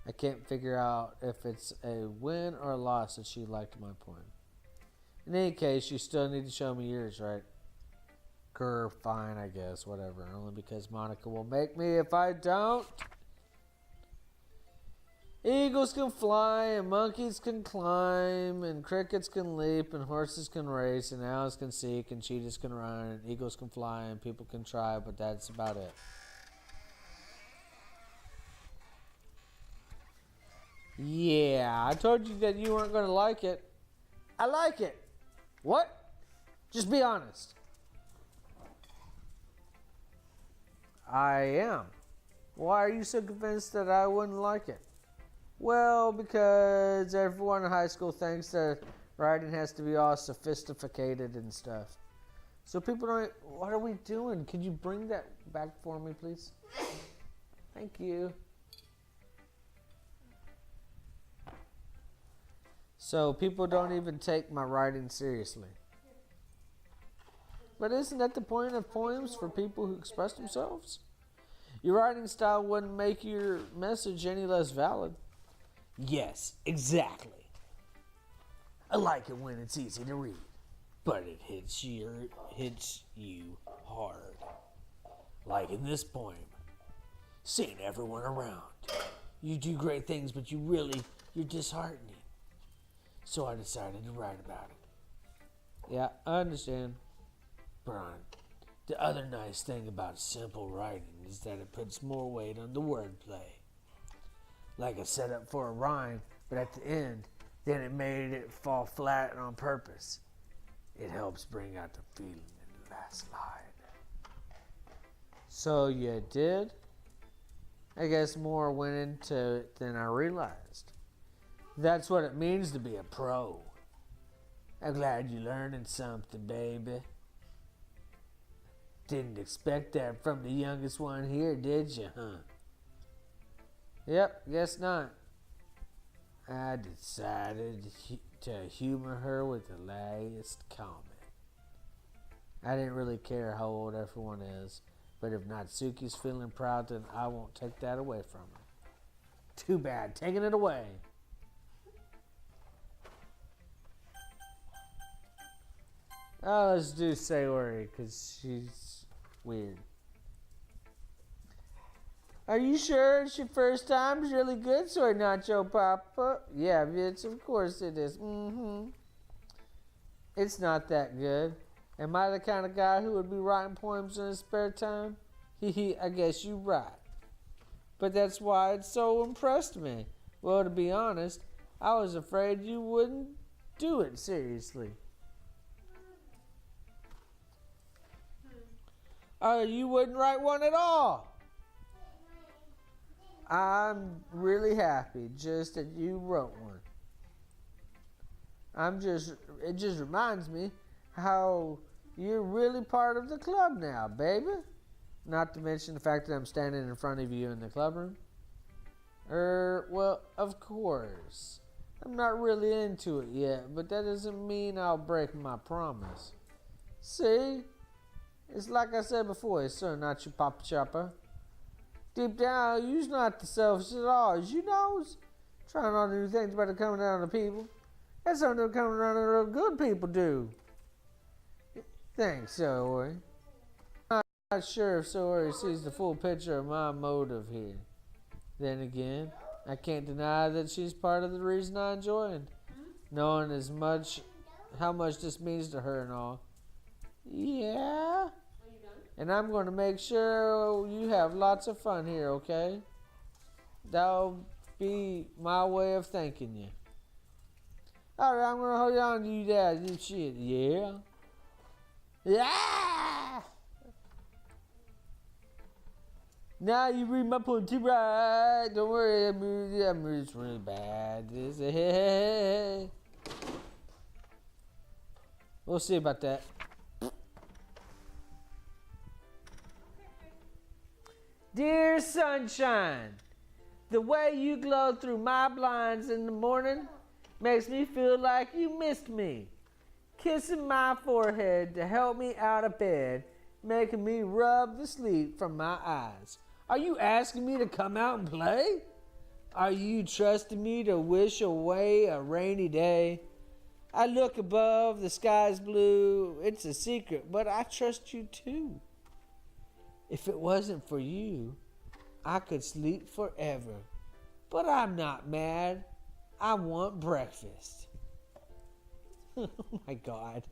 I can't figure out if it's a win or a loss that she liked my poem. In any case, you still need to show me yours, right? Grr, fine, I guess, whatever. Only because Monica will make me if I don't. Eagles can fly, and monkeys can climb, and crickets can leap, and horses can race, and owls can seek, and cheetahs can run, and eagles can fly, and people can try, but that's about it. Yeah, I told you that you weren't going to like it. I like it. What? Just be honest. I am. Why are you so convinced that I wouldn't like it? Well, because everyone in high school thinks that writing has to be all sophisticated and stuff. So people don't. What are we doing? Could you bring that back for me, please? Thank you. So people don't even take my writing seriously. But isn't that the point of poems, for people who express themselves? Your writing style wouldn't make your message any less valid. Yes, exactly. I like it when it's easy to read, but it hits you hard. Like in this poem, seeing everyone around. You do great things, but you're disheartening. So I decided to write about it. Yeah, I understand. Brian, the other nice thing about simple writing is that it puts more weight on the wordplay. Like a setup for a rhyme, but at the end, then it made it fall flat on purpose. It helps bring out the feeling in the last line. So you did? I guess more went into it than I realized. That's what it means to be a pro. I'm glad you're learning something, baby. Didn't expect that from the youngest one here, did you, huh? Yep, guess not. I decided to humor her with the last comment. I didn't really care how old everyone is, but if Natsuki's feeling proud, then I won't take that away from her. Too bad, taking it away. Oh, let's do Sayori, because she's weird. Are you sure it's your first time? It's really good, Soy Nacho Papa. Yeah, bitch, of course it is. It's not that good. Am I the kind of guy who would be writing poems in his spare time? I guess you're right. But that's why it so impressed me. Well, to be honest, I was afraid you wouldn't do it seriously. You wouldn't write one at all. I'm really happy just that you wrote one. It just reminds me how you're really part of the club now, baby. Not to mention the fact that I'm standing in front of you in the clubroom. Well, of course. I'm not really into it yet, but that doesn't mean I'll break my promise. See? It's like I said before, it's certainly not your Papa Chopper. Deep down, you're not the selfish at all. You know, trying all new things better coming down to people. That's something that coming down to real good people do. Thanks, Sayori. I'm not sure if Sayori sees the full picture of my motive here. Then again, I can't deny that she's part of the reason I enjoy it. Knowing how much this means to her and all. Yeah. And I'm going to make sure you have lots of fun here, okay? That'll be my way of thanking you. Alright, I'm going to hold on to you there. You shit. Yeah. Yeah! Now you read my poem too right. Don't worry, I'm really bad. We'll see about that. Dear sunshine, the way you glow through my blinds in the morning makes me feel like you missed me. Kissing my forehead to help me out of bed, making me rub the sleep from my eyes. Are you asking me to come out and play? Are you trusting me to wish away a rainy day? I look above, the sky's blue. It's a secret, but I trust you too. If it wasn't for you, I could sleep forever. But I'm not mad. I want breakfast. Oh my God.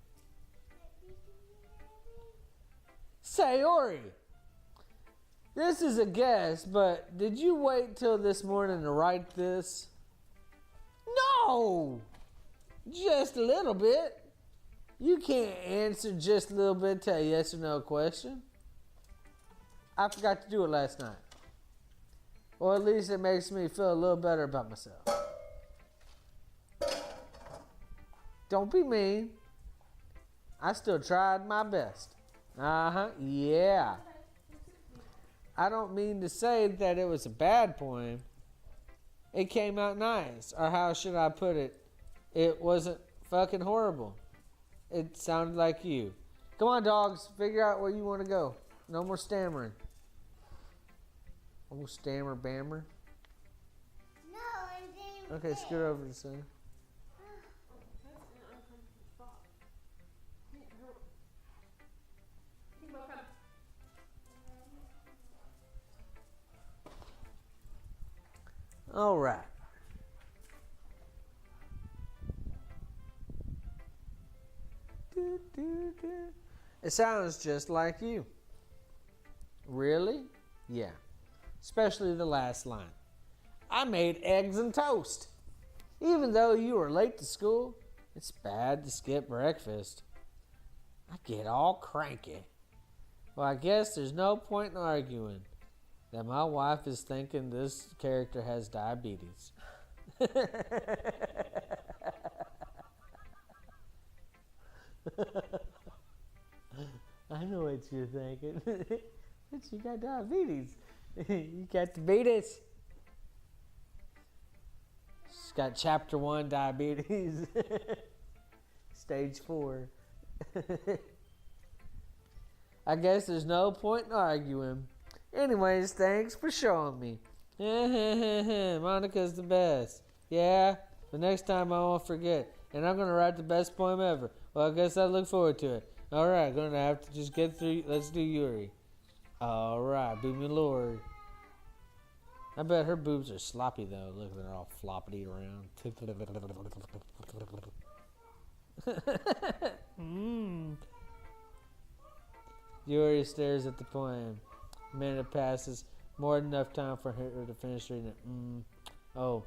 Sayori, this is a guess, but did you wait till this morning to write this? No! Just a little bit. You can't answer just a little bit to a yes or no question. I forgot to do it last night. Or at least it makes me feel a little better about myself. Don't be mean. I still tried my best. Yeah. I don't mean to say that it was a bad poem. It came out nice. Or how should I put it? It wasn't fucking horrible. It sounded like you. Come on, dogs. Figure out where you want to go. No more stammering. Oh, stammer bammer. No, I'm doing Okay, scoot over to center. That's an uncomfortable spot. Keep up. All right. It sounds just like you. Really? Yeah. Especially the last line. I made eggs and toast. Even though you were late to school, it's bad to skip breakfast. I get all cranky. Well, I guess there's no point in arguing that my wife is thinking this character has diabetes. I know what you're thinking. But you got diabetes. You got diabetes. She's got chapter 1 diabetes. Stage 4. I guess there's no point in arguing. Anyways, thanks for showing me. Monica's the best. Yeah, the next time I won't forget. And I'm going to write the best poem ever. Well, I guess I look forward to it. Alright, going to have to just get through. Let's do Yuri. Alright, boo me lord. I bet her boobs are sloppy though. Look, they're all floppity around. Yuri stares at the poem. A minute passes. More than enough time for her to finish reading it. Oh,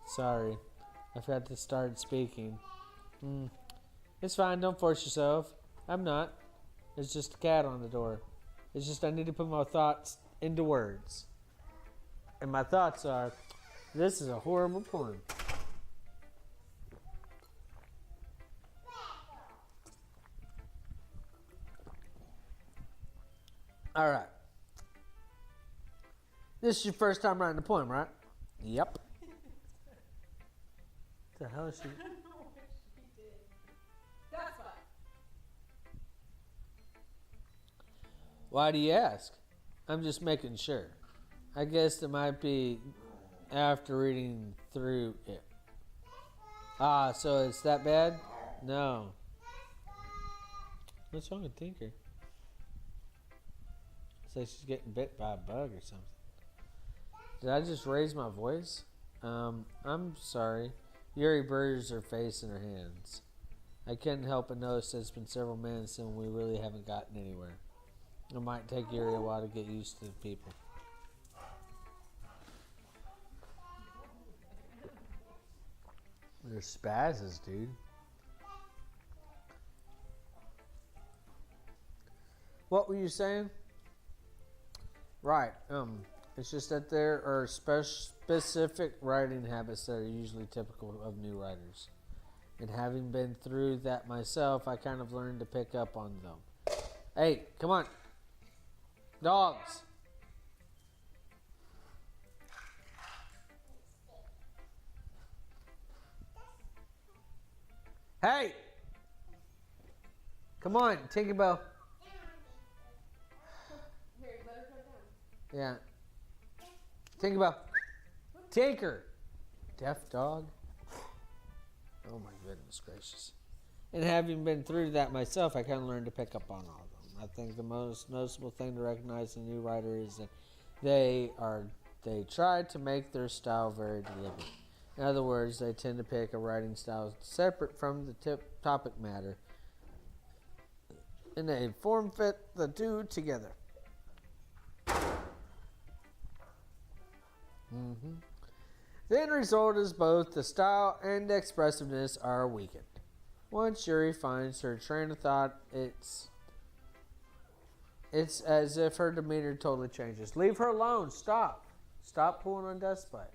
sorry. I forgot to start speaking. It's fine. Don't force yourself. I'm not. It's just a cat on the door. It's just I need to put my thoughts into words. And my thoughts are, this is a horrible poem. All right. This is your first time writing a poem, right? Yep. The hell is she? That's fine. Why do you ask? I'm just making sure. I guess it might be after reading through it. Ah, so it's that bad? No. What's wrong with Tinker? It's like she's getting bit by a bug or something. Did I just raise my voice? I'm sorry. Yuri buries her face in her hands. I couldn't help but notice it's been several minutes and we really haven't gotten anywhere. It might take Yuri a while to get used to the people. They're spazzes, dude. What were you saying? Right. It's just that there are specific writing habits that are usually typical of new writers. And having been through that myself, I kind of learned to pick up on them. Hey, come on. Dogs. Hey! Come on, Tinkerbell. Here, let her go down. Yeah. Tinkerbell. Tinker. Deaf dog. Oh my goodness gracious. And having been through that myself, I kind of learned to pick up on all of them. I think the most noticeable thing to recognize in a new writer is that they try to make their style very deliberate. In other words, they tend to pick a writing style separate from the topic matter, and they form fit the two together. The end result is both the style and expressiveness are weakened. Once Yuri finds her train of thought, it's as if her demeanor totally changes. Leave her alone. Stop. Stop pulling on Dustbite.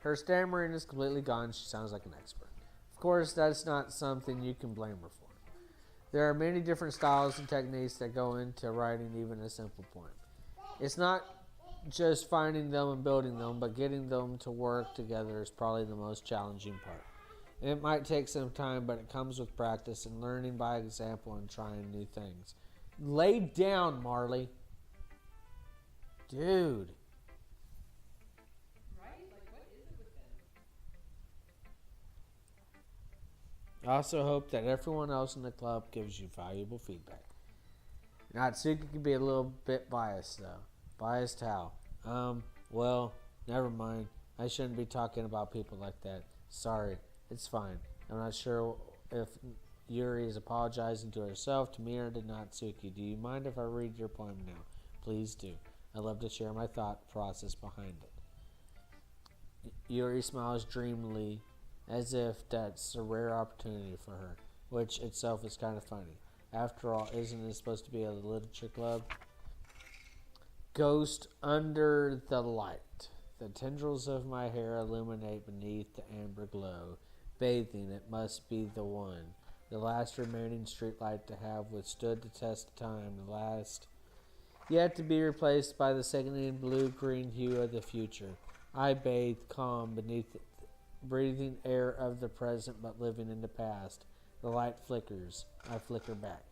Her stammering is completely gone. She sounds like an expert. Of course, that's not something you can blame her for. There are many different styles and techniques that go into writing even a simple poem. It's not just finding them and building them, but getting them to work together is probably the most challenging part. It might take some time, but it comes with practice and learning by example and trying new things. Lay down, Marley. Dude. I also hope that everyone else in the club gives you valuable feedback. Natsuki can be a little bit biased, though. Biased how? Well, never mind. I shouldn't be talking about people like that. Sorry, it's fine. I'm not sure if Yuri is apologizing to herself, to me, or to Natsuki. Do you mind if I read your poem now? Please do. I'd love to share my thought process behind it. Yuri smiles dreamily, as if that's a rare opportunity for her, which itself is kind of funny. After all, isn't it supposed to be a literature club? Ghost under the light. The tendrils of my hair illuminate beneath the amber glow. Bathing, it must be the one. The last remaining streetlight to have withstood the test of time. The last yet to be replaced by the sickening blue-green hue of the future. I bathe calm beneath the breathing air of the present, but living in the past. The light flickers. I flicker back.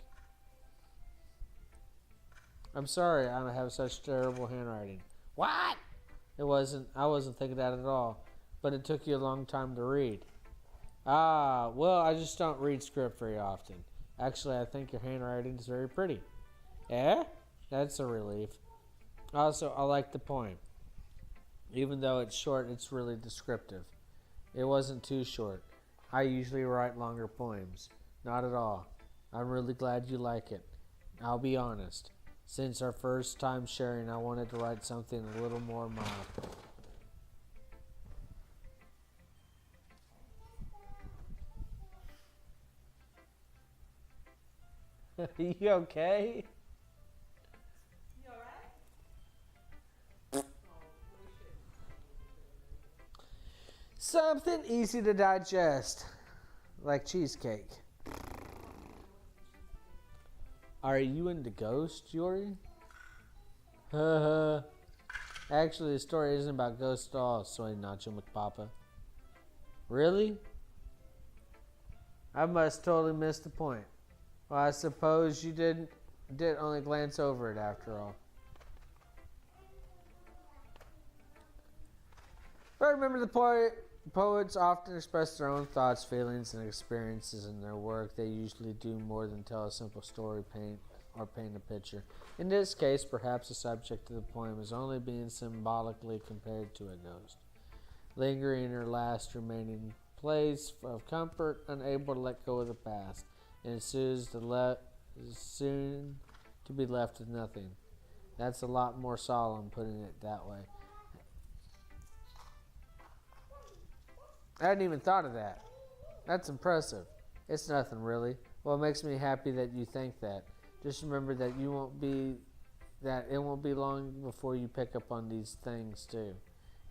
I'm sorry I have such terrible handwriting. What? I wasn't thinking that at all. But it took you a long time to read. Well, I just don't read script very often. Actually, I think your handwriting is very pretty. Eh? That's a relief. Also, I like the poem. Even though it's short, it's really descriptive. It wasn't too short. I usually write longer poems. Not at all. I'm really glad you like it. I'll be honest. Since our first time sharing, I wanted to write something a little more mild. You okay? You alright? Something easy to digest, like cheesecake. Are you into ghosts, Yuri? Actually, the story isn't about ghosts at all, Soy Nacho McPapa. Really? I must totally miss the point. Well, I suppose you did only glance over it after all. But remember, the poets often express their own thoughts, feelings, and experiences in their work. They usually do more than tell a simple story, paint a picture. In this case, perhaps the subject of the poem is only being symbolically compared to a ghost, lingering in her last remaining place of comfort, unable to let go of the past, and soon to be left with nothing. That's a lot more solemn, putting it that way. I hadn't even thought of that. That's impressive. It's nothing really. Well, it makes me happy that you think that. Just remember that it won't be long before you pick up on these things too.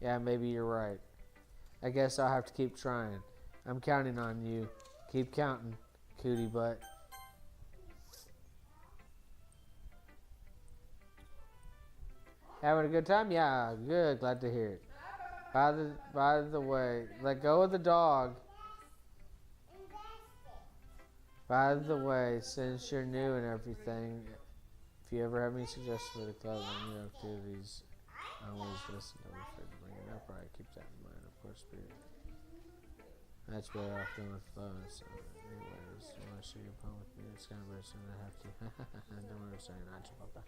Yeah, maybe you're right. I guess I'll have to keep trying. I'm counting on you. Keep counting, cootie butt. Having a good time? Yeah, good. Glad to hear it. By the way, let go of the dog. By the way, since you're new and everything, if you ever have any suggestions for the club and new activities, I always listen. Don't be afraid to bring it up. Right, keep that in mind. Of course, spirit. That's better off doing with flow. So, anyways, you want to share your poem with me? It's kind of very soon I have to. Don't worry, sorry, not your papa.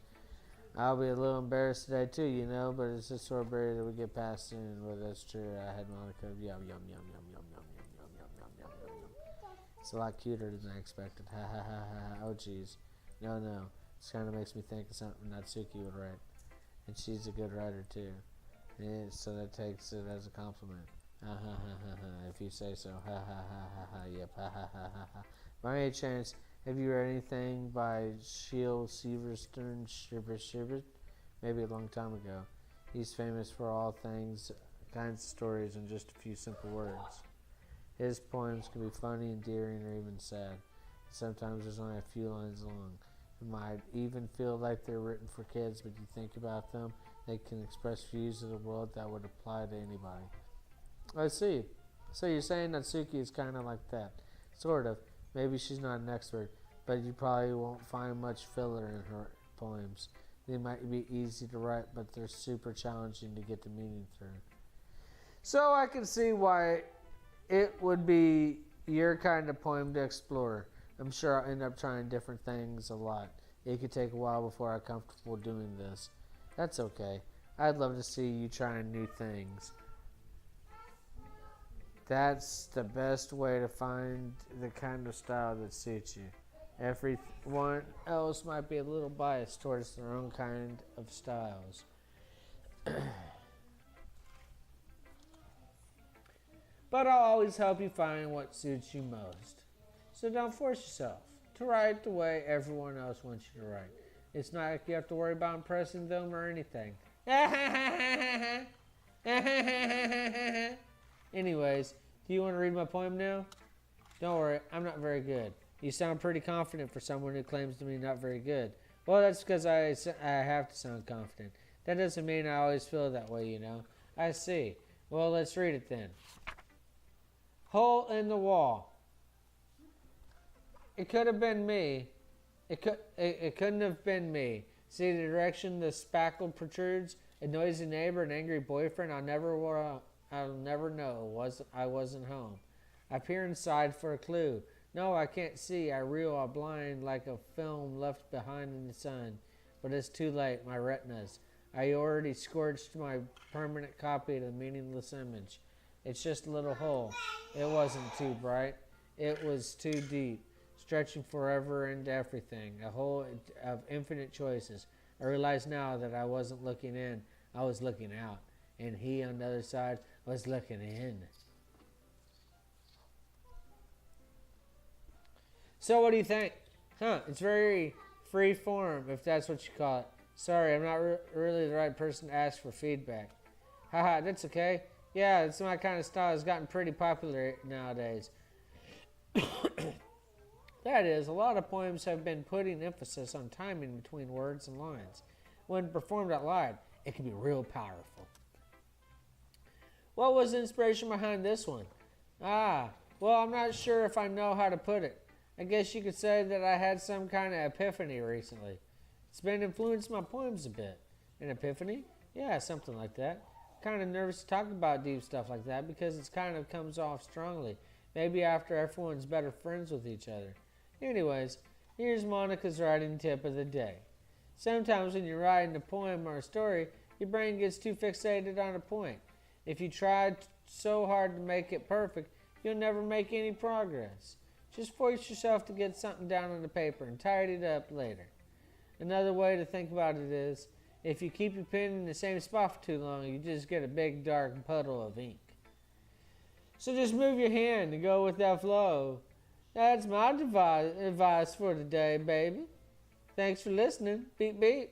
I'll be a little embarrassed today too, you know, but it's just sort of barrier that we get past soon. Well, that's true. I had Monica. Yum, yum, yum, yum, yum, yum, yum, yum, yum, yum, yum, yum. It's a lot cuter than I expected. Ha ha ha ha. Oh, jeez. No. This kind of makes me think of something Natsuki would write. And she's a good writer, too. Yeah, so that takes it as a compliment. Ha ha ha ha ha. If you say so. Ha ha ha ha ha. Yep. Ha ha ha ha ha. By any chance, have you read anything by Shiel Severstern Shirbert? Maybe a long time ago. He's famous for all things kinds of stories in just a few simple words. His poems can be funny, endearing, or even sad. Sometimes there's only a few lines long. It might even feel like they're written for kids, but you think about them, they can express views of the world that would apply to anybody. I see. So you're saying Natsuki is kind of like that. Sort of. Maybe she's not an expert, but you probably won't find much filler in her poems. They might be easy to write, but they're super challenging to get the meaning through. So I can see why it would be your kind of poem to explore. I'm sure I'll end up trying different things a lot. It could take a while before I'm comfortable doing this. That's okay. I'd love to see you trying new things. That's the best way to find the kind of style that suits you. Everyone else might be a little biased towards their own kind of styles. But I'll always help you find what suits you most. So don't force yourself to write the way everyone else wants you to write. It's not like you have to worry about impressing them or anything. Anyways, do you want to read my poem now? Don't worry, I'm not very good. You sound pretty confident for someone who claims to be not very good. Well, that's because I have to sound confident. That doesn't mean I always feel that way, you know. I see. Well, let's read it then. Hole in the wall. It could have been me. It couldn't have been me. See the direction the spackle protrudes? A noisy neighbor, an angry boyfriend. I'll never know. I wasn't home. I peer inside for a clue. No, I can't see. I reel a blind like a film left behind in the sun. But it's too late. My retinas. I already scorched my permanent copy of the meaningless image. It's just a little hole. It wasn't too bright. It was too deep, stretching forever into everything. A hole of infinite choices. I realize now that I wasn't looking in. I was looking out. And he on the other side was looking in. So what do you think? It's very free form, if that's what you call it. Sorry, I'm not really the right person to ask for feedback. Haha, that's okay. Yeah, it's my kind of style. It's gotten pretty popular nowadays. That is, a lot of poems have been putting emphasis on timing between words and lines. When performed out loud, it can be real powerful. What was the inspiration behind this one? Well, I'm not sure if I know how to put it. I guess you could say that I had some kind of epiphany recently. It's been influenced my poems a bit. An epiphany? Yeah, something like that. Kind of nervous to talk about deep stuff like that because it kind of comes off strongly. Maybe after everyone's better friends with each other. Anyways, here's Monica's writing tip of the day. Sometimes when you're writing a poem or a story, your brain gets too fixated on a point. If you try so hard to make it perfect, you'll never make any progress. Just force yourself to get something down on the paper and tidy it up later. Another way to think about it is, if you keep your pen in the same spot for too long, you just get a big dark puddle of ink. So just move your hand and go with that flow. That's my advice for today, baby. Thanks for listening. Beep, beep.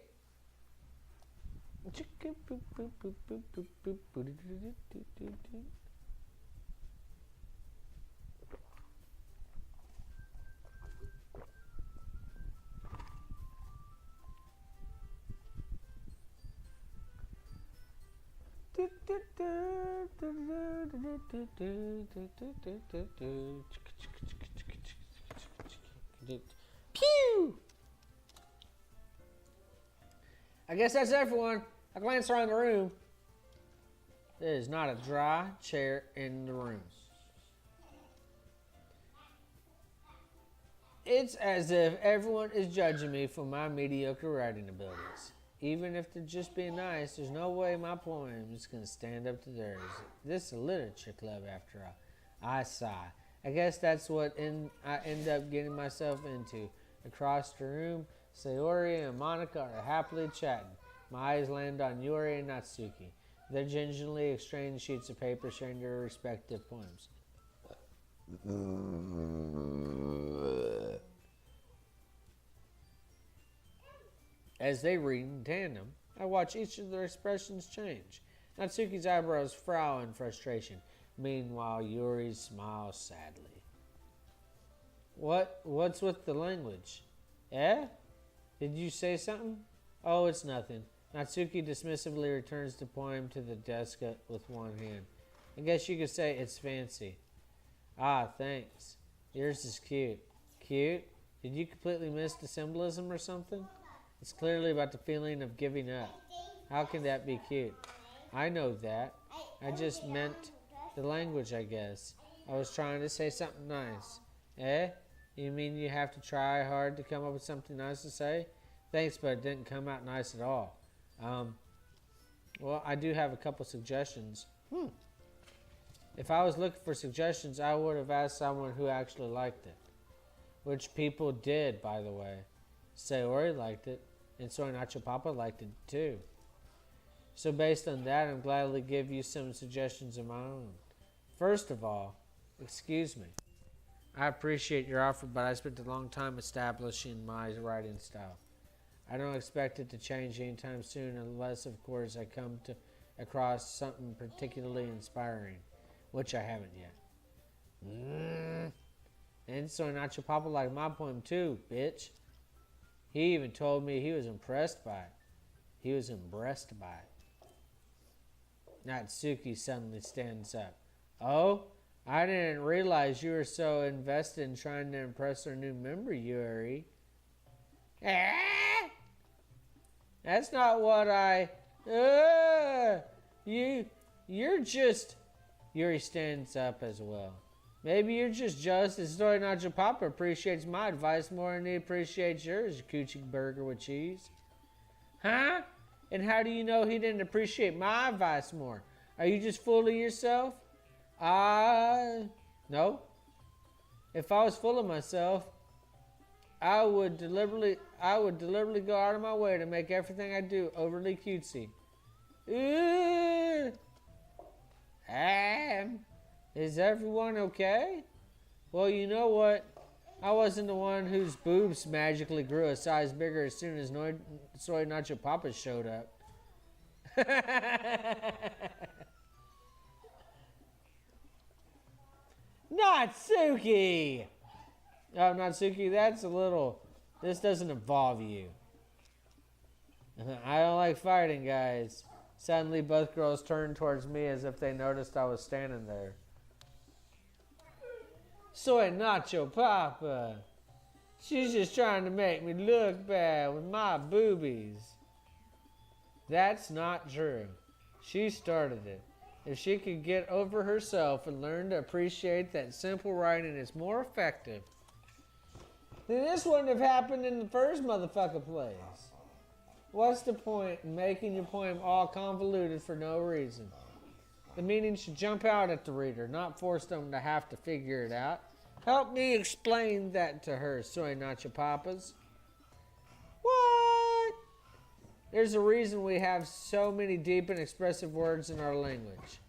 Pew! I guess that's everyone. I glance around the room. There is not a dry chair in the room. It's as if everyone is judging me for my mediocre writing abilities. Even if they're just being nice, there's no way my poems can stand up to theirs. This is a literature club after all. I sigh. I guess that's what I end up getting myself into. Across the room, Sayori and Monica are happily chatting. My eyes land on Yuri and Natsuki. They're gingerly exchanging sheets of paper, sharing their respective poems. As they read in tandem, I watch each of their expressions change. Natsuki's eyebrows frown in frustration. Meanwhile, Yuri smiles sadly. What's with the language? Eh? Did you say something? Oh, it's nothing. Natsuki dismissively returns the poem to the desk with one hand. I guess you could say it's fancy. Ah, thanks. Yours is cute. Cute? Did you completely miss the symbolism or something? It's clearly about the feeling of giving up. How can that be cute? I know that. I just meant the language, I guess. I was trying to say something nice. Eh? You mean you have to try hard to come up with something nice to say? Thanks, but it didn't come out nice at all. Well, I do have a couple suggestions. If I was looking for suggestions, I would have asked someone who actually liked it. Which people did, by the way. Sayori liked it, and Soy Nacho Papa liked it too. So based on that, I'm gladly give you some suggestions of my own. First of all, excuse me. I appreciate your offer, but I spent a long time establishing my writing style. I don't expect it to change anytime soon unless, of course, I come across something particularly inspiring, which I haven't yet. And Soy Nacho Papa liked my poem too, bitch. He even told me he was impressed by it. He was impressed by it. Natsuki suddenly stands up. Oh? I didn't realize you were so invested in trying to impress our new member, Yuri. That's not what I... You're just... Yuri stands up as well. Maybe you're just jealous that Soy Nacho Papa appreciates my advice more than he appreciates yours, coochie burger with cheese. Huh? And how do you know he didn't appreciate my advice more? Are you just fooling yourself? No. If I was full of myself, I would deliberately go out of my way to make everything I do overly cutesy. Is everyone okay? Well, you know what? I wasn't the one whose boobs magically grew a size bigger as soon as Soy Nacho Papa showed up. Natsuki! Oh, Natsuki, that's a little... This doesn't involve you. I don't like fighting, guys. Suddenly, both girls turned towards me as if they noticed I was standing there. Soy Nacho Papa. She's just trying to make me look bad with my boobies. That's not true. She started it. If she could get over herself and learn to appreciate that simple writing is more effective, then this wouldn't have happened in the first motherfucker place. What's the point in making your poem all convoluted for no reason? The meaning should jump out at the reader, not force them to have to figure it out. Help me explain that to her, Soy Nacho Papas. What? There's a reason we have so many deep and expressive words in our language.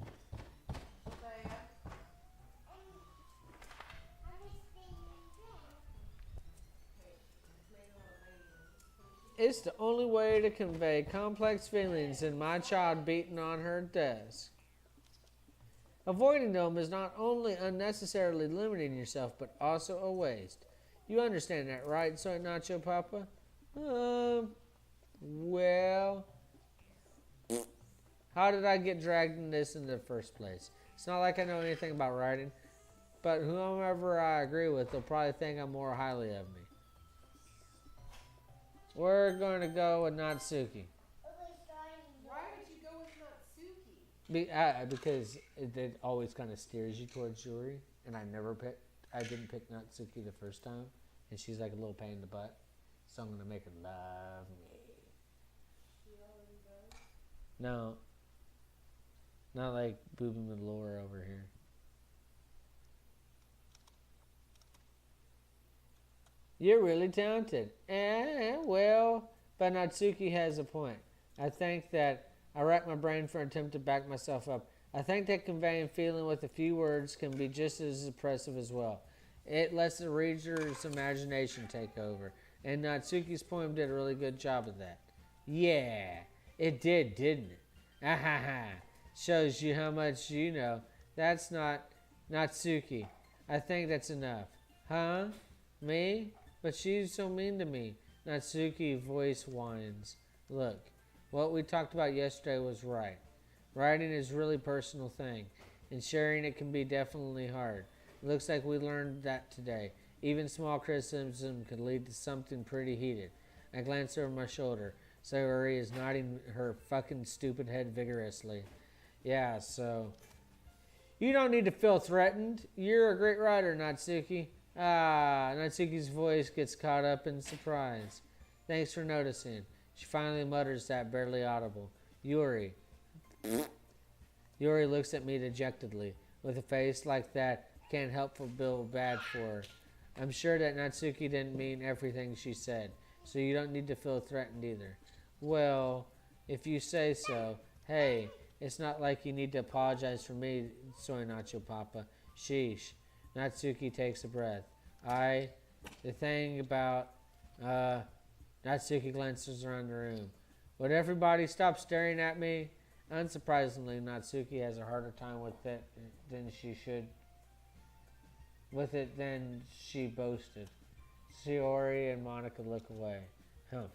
It's the only way to convey complex feelings than my child beating on her desk. Avoiding them is not only unnecessarily limiting yourself, but also a waste. You understand that, right, Soy Nacho Papa? Well, how did I get dragged in this in the first place? It's not like I know anything about writing, but whomever I agree with, they'll probably think I'm more highly of me. We're going to go with Natsuki. Why did you go with Natsuki? Because it always kind of steers you towards Yuri, and I didn't pick Natsuki the first time, and she's like a little pain in the butt, so I'm going to make her love me. No. Not like Booby Malore over here. You're really talented. Well, but Natsuki has a point. I think that I rack my brain for an attempt to back myself up. I think that conveying feeling with a few words can be just as impressive as well. It lets the reader's imagination take over. And Natsuki's poem did a really good job of that. Yeah, it did, didn't it? Shows you how much you know. That's not Natsuki. I think that's enough. Huh? Me? But she's so mean to me. Natsuki voice whines. Look, what we talked about yesterday was right. Writing is a really personal thing, and sharing it can be definitely hard. It looks like we learned that today. Even small criticism could lead to something pretty heated. I glance over my shoulder. Sayori is nodding her fucking stupid head vigorously. Yeah, so... You don't need to feel threatened. You're a great writer, Natsuki. Ah, Natsuki's voice gets caught up in surprise. Thanks for noticing. She finally mutters that barely audible. Yuri. Yuri looks at me dejectedly. With a face like that, can't help but feel bad for her. I'm sure that Natsuki didn't mean everything she said, so you don't need to feel threatened either. Well, if you say so. Hey, it's not like you need to apologize for me, Soy Nacho Papa. Sheesh. Natsuki takes a breath. The thing about, Natsuki glances around the room. Would everybody stop staring at me? Unsurprisingly, Natsuki has a harder time with it than she boasted. Sayori and Monica look away. Humph.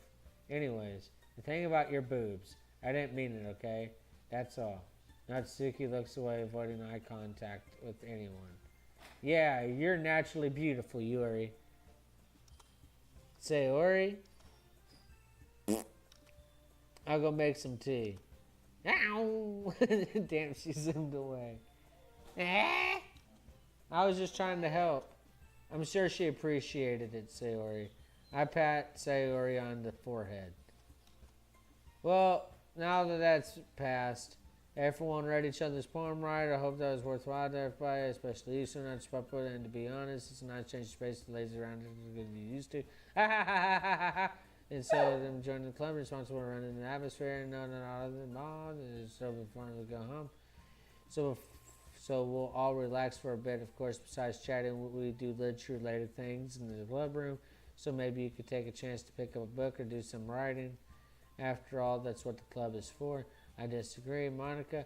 Anyways, the thing about your boobs. I didn't mean it, okay? That's all. Natsuki looks away, avoiding eye contact with anyone. Yeah, you're naturally beautiful, Yuri. Sayori? I'll go make some tea. Ow! Damn, she zoomed away. I was just trying to help. I'm sure she appreciated it, Sayori. I pat Sayori on the forehead. Well, now that that's passed, everyone read each other's poem right. I hope that was worthwhile to everybody, especially you, Soy Nacho Papa. And to be honest, it's a nice change of space to lazy around as you used to. Ha ha ha ha ha ha. And so them joining the club, responsible for running the atmosphere, and no, so before we go home. So we'll all relax for a bit. Of course, besides chatting, we do literature-related things in the club room. So maybe you could take a chance to pick up a book or do some writing. After all, that's what the club is for. I disagree, Monica.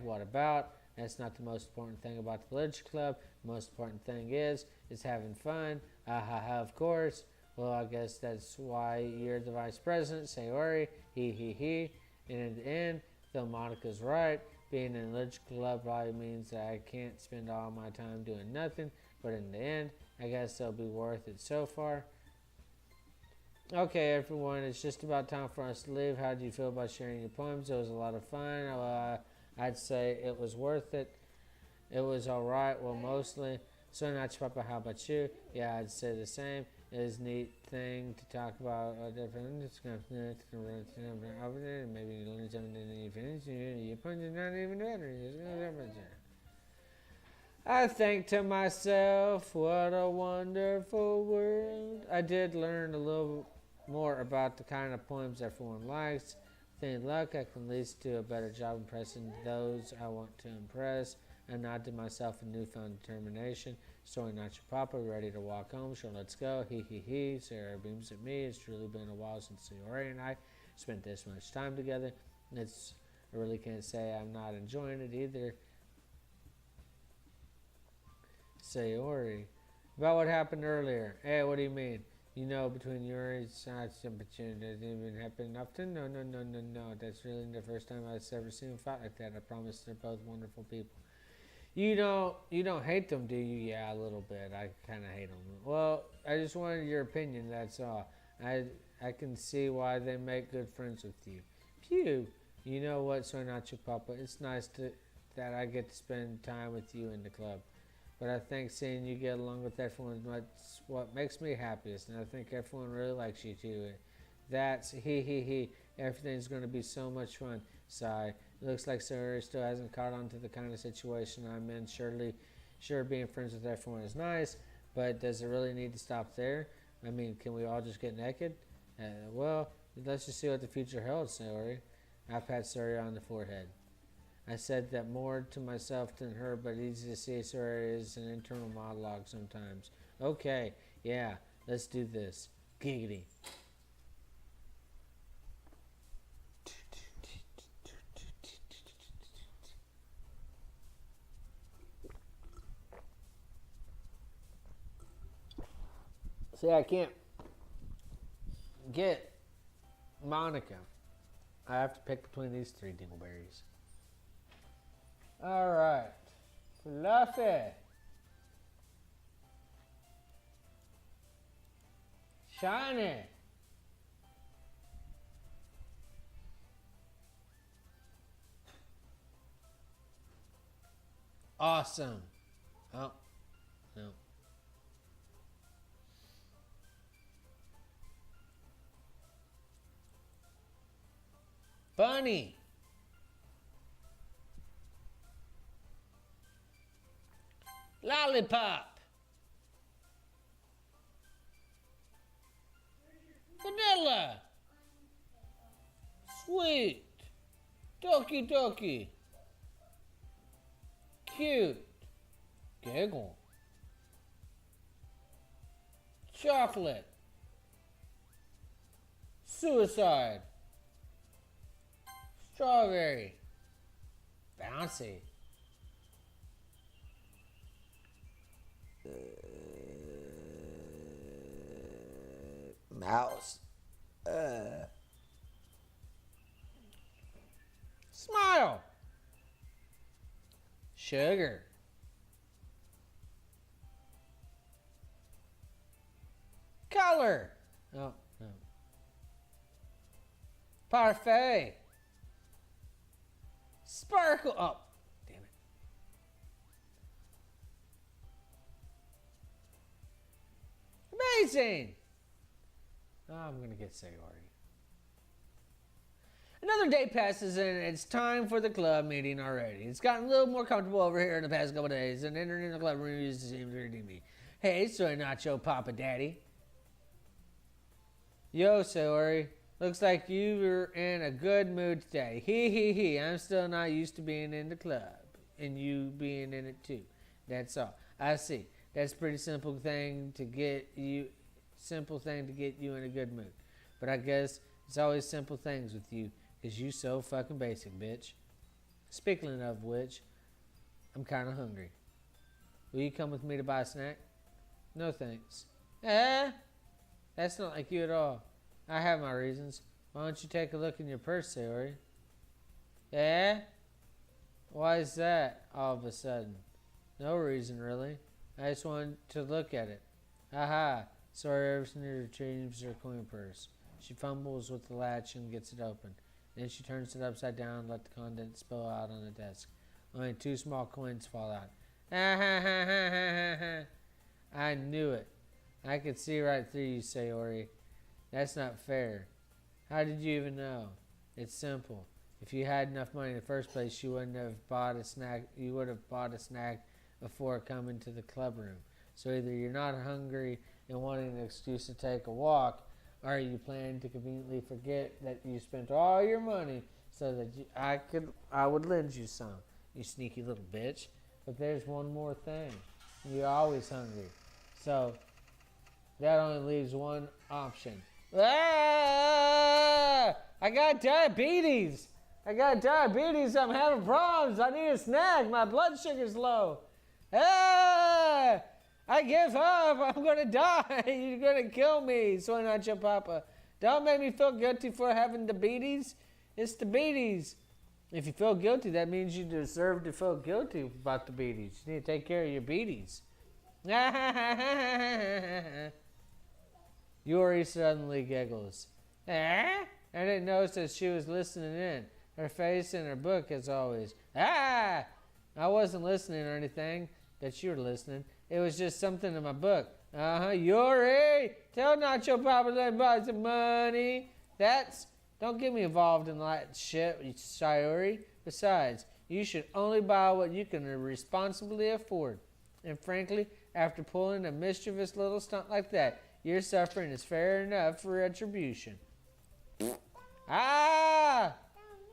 What about? That's not the most important thing about the literature club. The most important thing is having fun. Of course. Well, I guess that's why you're the vice president, Sayori. He. And in the end, though Monica's right, being in a literature club probably means that I can't spend all my time doing nothing. But in the end, I guess it'll be worth it so far. Okay, everyone, it's just about time for us to leave. How did you feel about sharing your poems? It was a lot of fun. I'd say it was worth it. It was all right, well, mostly. So, Nacho Papa, how about you? Yeah, I'd say the same. It is a neat thing to talk about different maybe learn something you finish. Your punch is not even better. I think to myself, what a wonderful world. I did learn a little more about the kind of poems everyone likes. With any luck, I can at least do a better job impressing those I want to impress. I nod to myself in newfound determination. Soy Nacho Papa, ready to walk home. Sure, let's go. He. Sarah beams at me. It's truly been a while since Sayori and I spent this much time together. I really can't say I'm not enjoying it either. Sayori. About what happened earlier. Hey, what do you mean? You know, between Yuri's temperature, doesn't even happen often? No. That's really the first time I've ever seen them fight like that. I promise they're both wonderful people. You don't hate them, do you? Yeah, a little bit. I kind of hate them. Well, I just wanted your opinion, that's all. I can see why they make good friends with you. Phew. You know what, Soy Nacho Papa? It's nice that I get to spend time with you in the club. But I think seeing you get along with everyone is what makes me happiest. And I think everyone really likes you too. That's he. Everything's going to be so much fun. Sigh. It looks like Sayori still hasn't caught on to the kind of situation I'm in. Sure, being friends with everyone is nice, but does it really need to stop there? I mean, can we all just get naked? Well, let's just see what the future holds, Sayori. I pat Sayori on the forehead. I said that more to myself than her, but easy to see Sayori is an internal monologue sometimes. Okay, yeah, let's do this. Giggity. See, I can't get Monica. I have to pick between these three dingleberries. All right. Fluffy. Shiny. Awesome. Oh, no. Bunny. Lollipop. Vanilla. Sweet. Doki doki. Cute. Giggle. Chocolate. Suicide. Strawberry. Bouncy. Mouse. Smile. Sugar. Color. Oh, no. Parfait. Sparkle. Oh, damn it. Amazing. Oh, I'm going to get Sayori. Another day passes and it's time for the club meeting already. It's gotten a little more comfortable over here in the past couple days, and entering in the club room used to seem to redeem me. Hey, Soy Nacho Papa Daddy. Yo, Sayori. Looks like you were in a good mood today. Hee. I'm still not used to being in the club, and you being in it too. That's all. I see. That's a pretty simple thing to get you in a good mood. But I guess it's always simple things with you, because you so fucking basic, bitch. Speaking of which, I'm kind of hungry. Will you come with me to buy a snack? No thanks. That's not like you at all. I have my reasons. Why don't you take a look in your purse, Sayori? Why is that all of a sudden? No reason, really. I just wanted to look at it. Aha. Sayori retrieves her coin purse. She fumbles with the latch and gets it open. Then she turns it upside down and let the contents spill out on the desk. Only 2 small coins fall out. I knew it. I could see right through you, Sayori. That's not fair. How did you even know? It's simple. If you had enough money in the first place, you wouldn't have bought a snack. You would have bought a snack before coming to the club room. So either you're not hungry and wanting an excuse to take a walk, or are you planning to conveniently forget that you spent all your money so that I would lend you some, you sneaky little bitch. But there's one more thing. You're always hungry. So that only leaves one option. I got diabetes. I'm having problems. I need a snack. My blood sugar's low. I give up. I'm going to die. You're going to kill me. Soy Nacho Papa. Don't make me feel guilty for having diabetes. It's diabetes. If you feel guilty, that means you deserve to feel guilty about diabetes. You need to take care of your beaties. Yuri suddenly giggles. I didn't notice that she was listening in. Her face in her book as always. I wasn't listening or anything that you were listening. It was just something in my book. Yuri! Tell Nacho Papa to buy some money. Don't get me involved in that shit, Sayori. Besides, you should only buy what you can responsibly afford. And frankly, after pulling a mischievous little stunt like that, your suffering is fair enough for retribution. I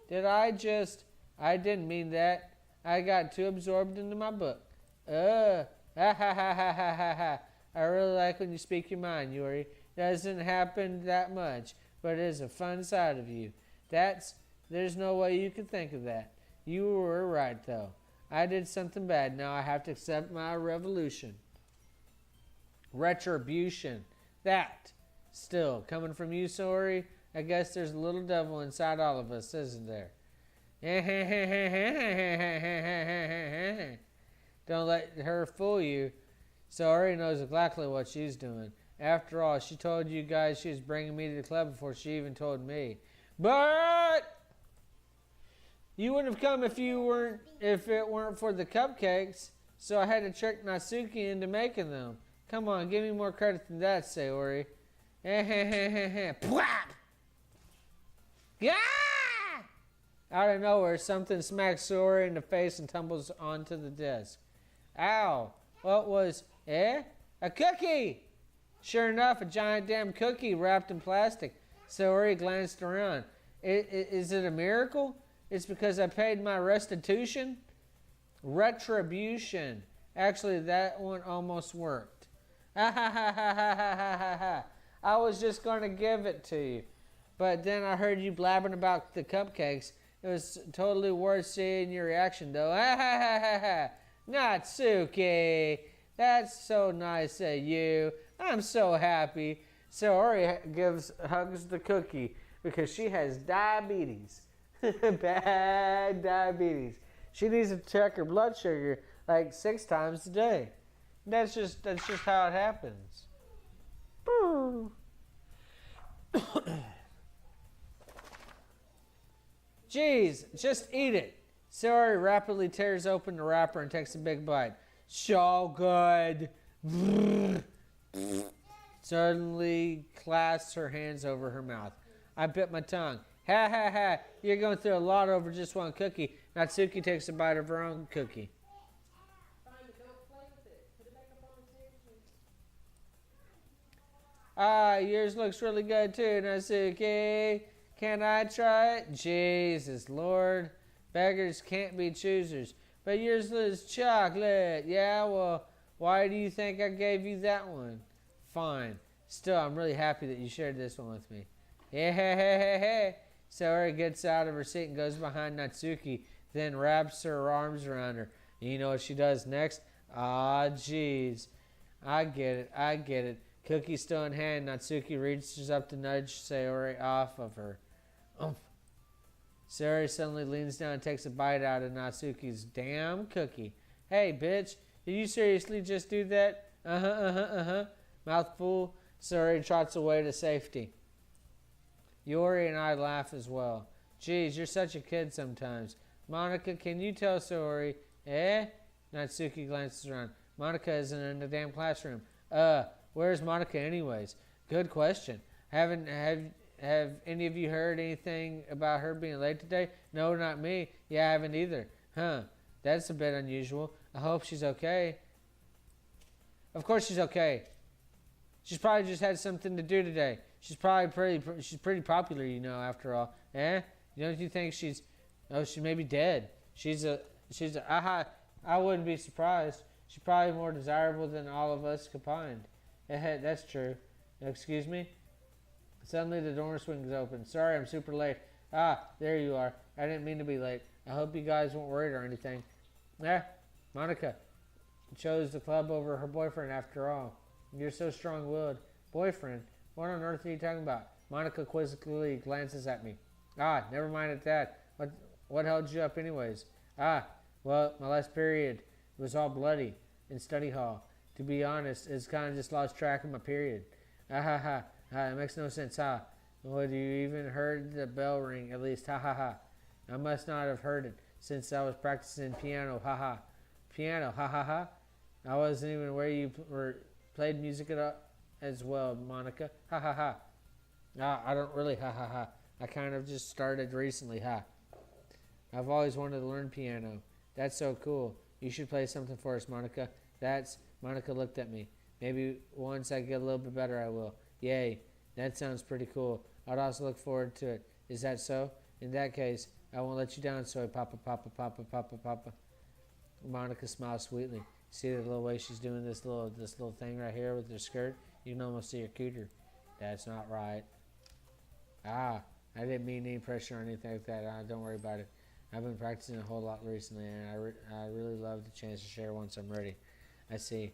didn't mean that. I got too absorbed into my book. I really like when you speak your mind, Yuri. Doesn't happen that much, but it is a fun side of you. There's no way you could think of that. You were right, though. I did something bad. Now I have to accept my retribution. That. Still, coming from you, Sorry, I guess there's a little devil inside all of us, isn't there? Don't let her fool you. Sorry knows exactly what she's doing. After all, she told you guys she was bringing me to the club before she even told me. But you wouldn't have come if it weren't for the cupcakes. So I had to trick Natsuki into making them. Come on, give me more credit than that, Sayori. Plap! Yeah! Out of nowhere, something smacks Sayori in the face and tumbles onto the desk. Ow! What was, a cookie! Sure enough, a giant damn cookie wrapped in plastic. Sayori glanced around. Is it a miracle? It's because I paid my restitution? Retribution. Actually, that one almost worked. Ha ha ha ha ha ha ha ha. I was just going to give it to you. But then I heard you blabbering about the cupcakes. It was totally worth seeing your reaction, though. Ha ha ha ha ha. Natsuki. That's so nice of you. I'm so happy. Sayori hugs the cookie because she has diabetes. Bad diabetes. She needs to check her blood sugar like 6 times a day. That's just how it happens. Jeez, just eat it. Sayori rapidly tears open the wrapper and takes a big bite. So good. Suddenly clasps her hands over her mouth. I bit my tongue. Ha ha ha, you're going through a lot over just one cookie. Natsuki takes a bite of her own cookie. Ah, yours looks really good too, Natsuki. Can I try it? Jesus Lord. Beggars can't be choosers. But yours is chocolate. Yeah, well, why do you think I gave you that one? Fine. Still, I'm really happy that you shared this one with me. Yeah. Sayori gets out of her seat and goes behind Natsuki, then wraps her arms around her. You know what she does next? Ah, jeez. I get it. Cookie still in hand, Natsuki reaches up to nudge Sayori off of her. Sayori suddenly leans down and takes a bite out of Natsuki's damn cookie. Hey, bitch, did you seriously just do that? Mouthful, Sayori trots away to safety. Yori and I laugh as well. Geez, you're such a kid sometimes. Monica, can you tell Sayori? Natsuki glances around. Monica isn't in the damn classroom. Where's Monica anyways? Good question. Have any of you heard anything about her being late today? No, not me. Yeah, I haven't either. Huh. That's a bit unusual. I hope she's okay. Of course she's okay. She's probably just had something to do today. She's pretty popular, you know, after all. Don't you think she may be dead. I wouldn't be surprised. She's probably more desirable than all of us combined. That's true. Excuse me? Suddenly the door swings open. Sorry, I'm super late. There you are. I didn't mean to be late. I hope you guys weren't worried or anything. Monica chose the club over her boyfriend after all. You're so strong-willed. Boyfriend? What on earth are you talking about? Monica quizzically glances at me. Never mind at that. What held you up anyways? Well, my last period was all bloody in study hall. To be honest, it's kind of just lost track of my period. It makes no sense, Would you even heard the bell ring at least? I must not have heard it since I was practicing piano, Piano, I wasn't even aware you played music as well, Monica. I don't really, I kind of just started recently, I've always wanted to learn piano. That's so cool. You should play something for us, Monica. Monica looked at me. Maybe once I get a little bit better, I will. Yay. That sounds pretty cool. I'd also look forward to it. Is that so? In that case, I won't let you down, Soy Papa. Monica smiles sweetly. See the little way she's doing this little thing right here with her skirt? You can almost see her cooter. That's not right. I didn't mean any pressure or anything like that. Don't worry about it. I've been practicing a whole lot recently, and I really love the chance to share once I'm ready. I see.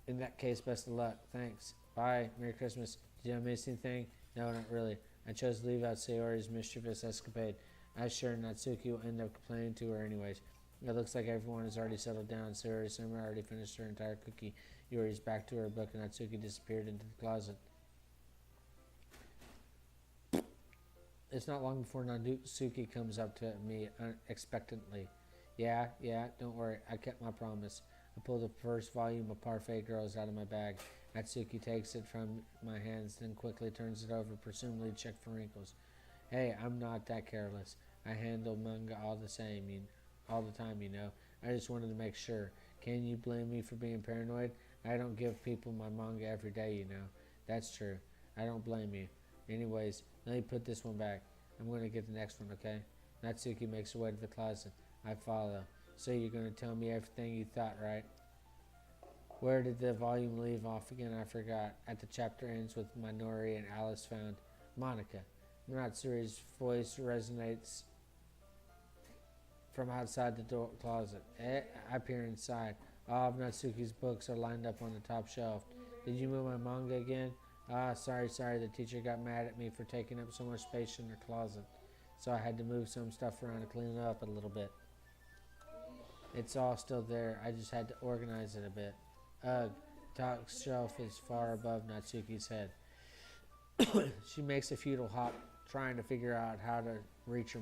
In that case, best of luck. Thanks. Bye. Merry Christmas. Did I miss anything? No, not really. I chose to leave out Sayori's mischievous escapade. I'm sure Natsuki will end up complaining to her anyways. It looks like everyone has already settled down. Sayori-sama already finished her entire cookie. Yuri's back to her book, and Natsuki disappeared into the closet. It's not long before Natsuki comes up to me unexpectedly. Yeah, don't worry. I kept my promise. I pulled the first volume of Parfait Girls out of my bag. Natsuki takes it from my hands, then quickly turns it over, presumably to check for wrinkles. Hey, I'm not that careless. I handle manga all the time, you know. I just wanted to make sure. Can you blame me for being paranoid? I don't give people my manga every day, you know. That's true. I don't blame you. Anyways, let me put this one back. I'm going to get the next one, okay? Natsuki makes her way to the closet. I follow. So you're going to tell me everything you thought, right? Where did the volume leave off again? I forgot. At the chapter ends with Minori and Alice found Monica. Natsuki's voice resonates from outside the closet. I peer inside. All of Natsuki's books are lined up on the top shelf. Did you move my manga again? Sorry. The teacher got mad at me for taking up so much space in her closet. So I had to move some stuff around to clean it up a little bit. It's all still there. I just had to organize it a bit. Ugh, top shelf is far above Natsuki's head. She makes a futile hop, trying to figure out how to reach her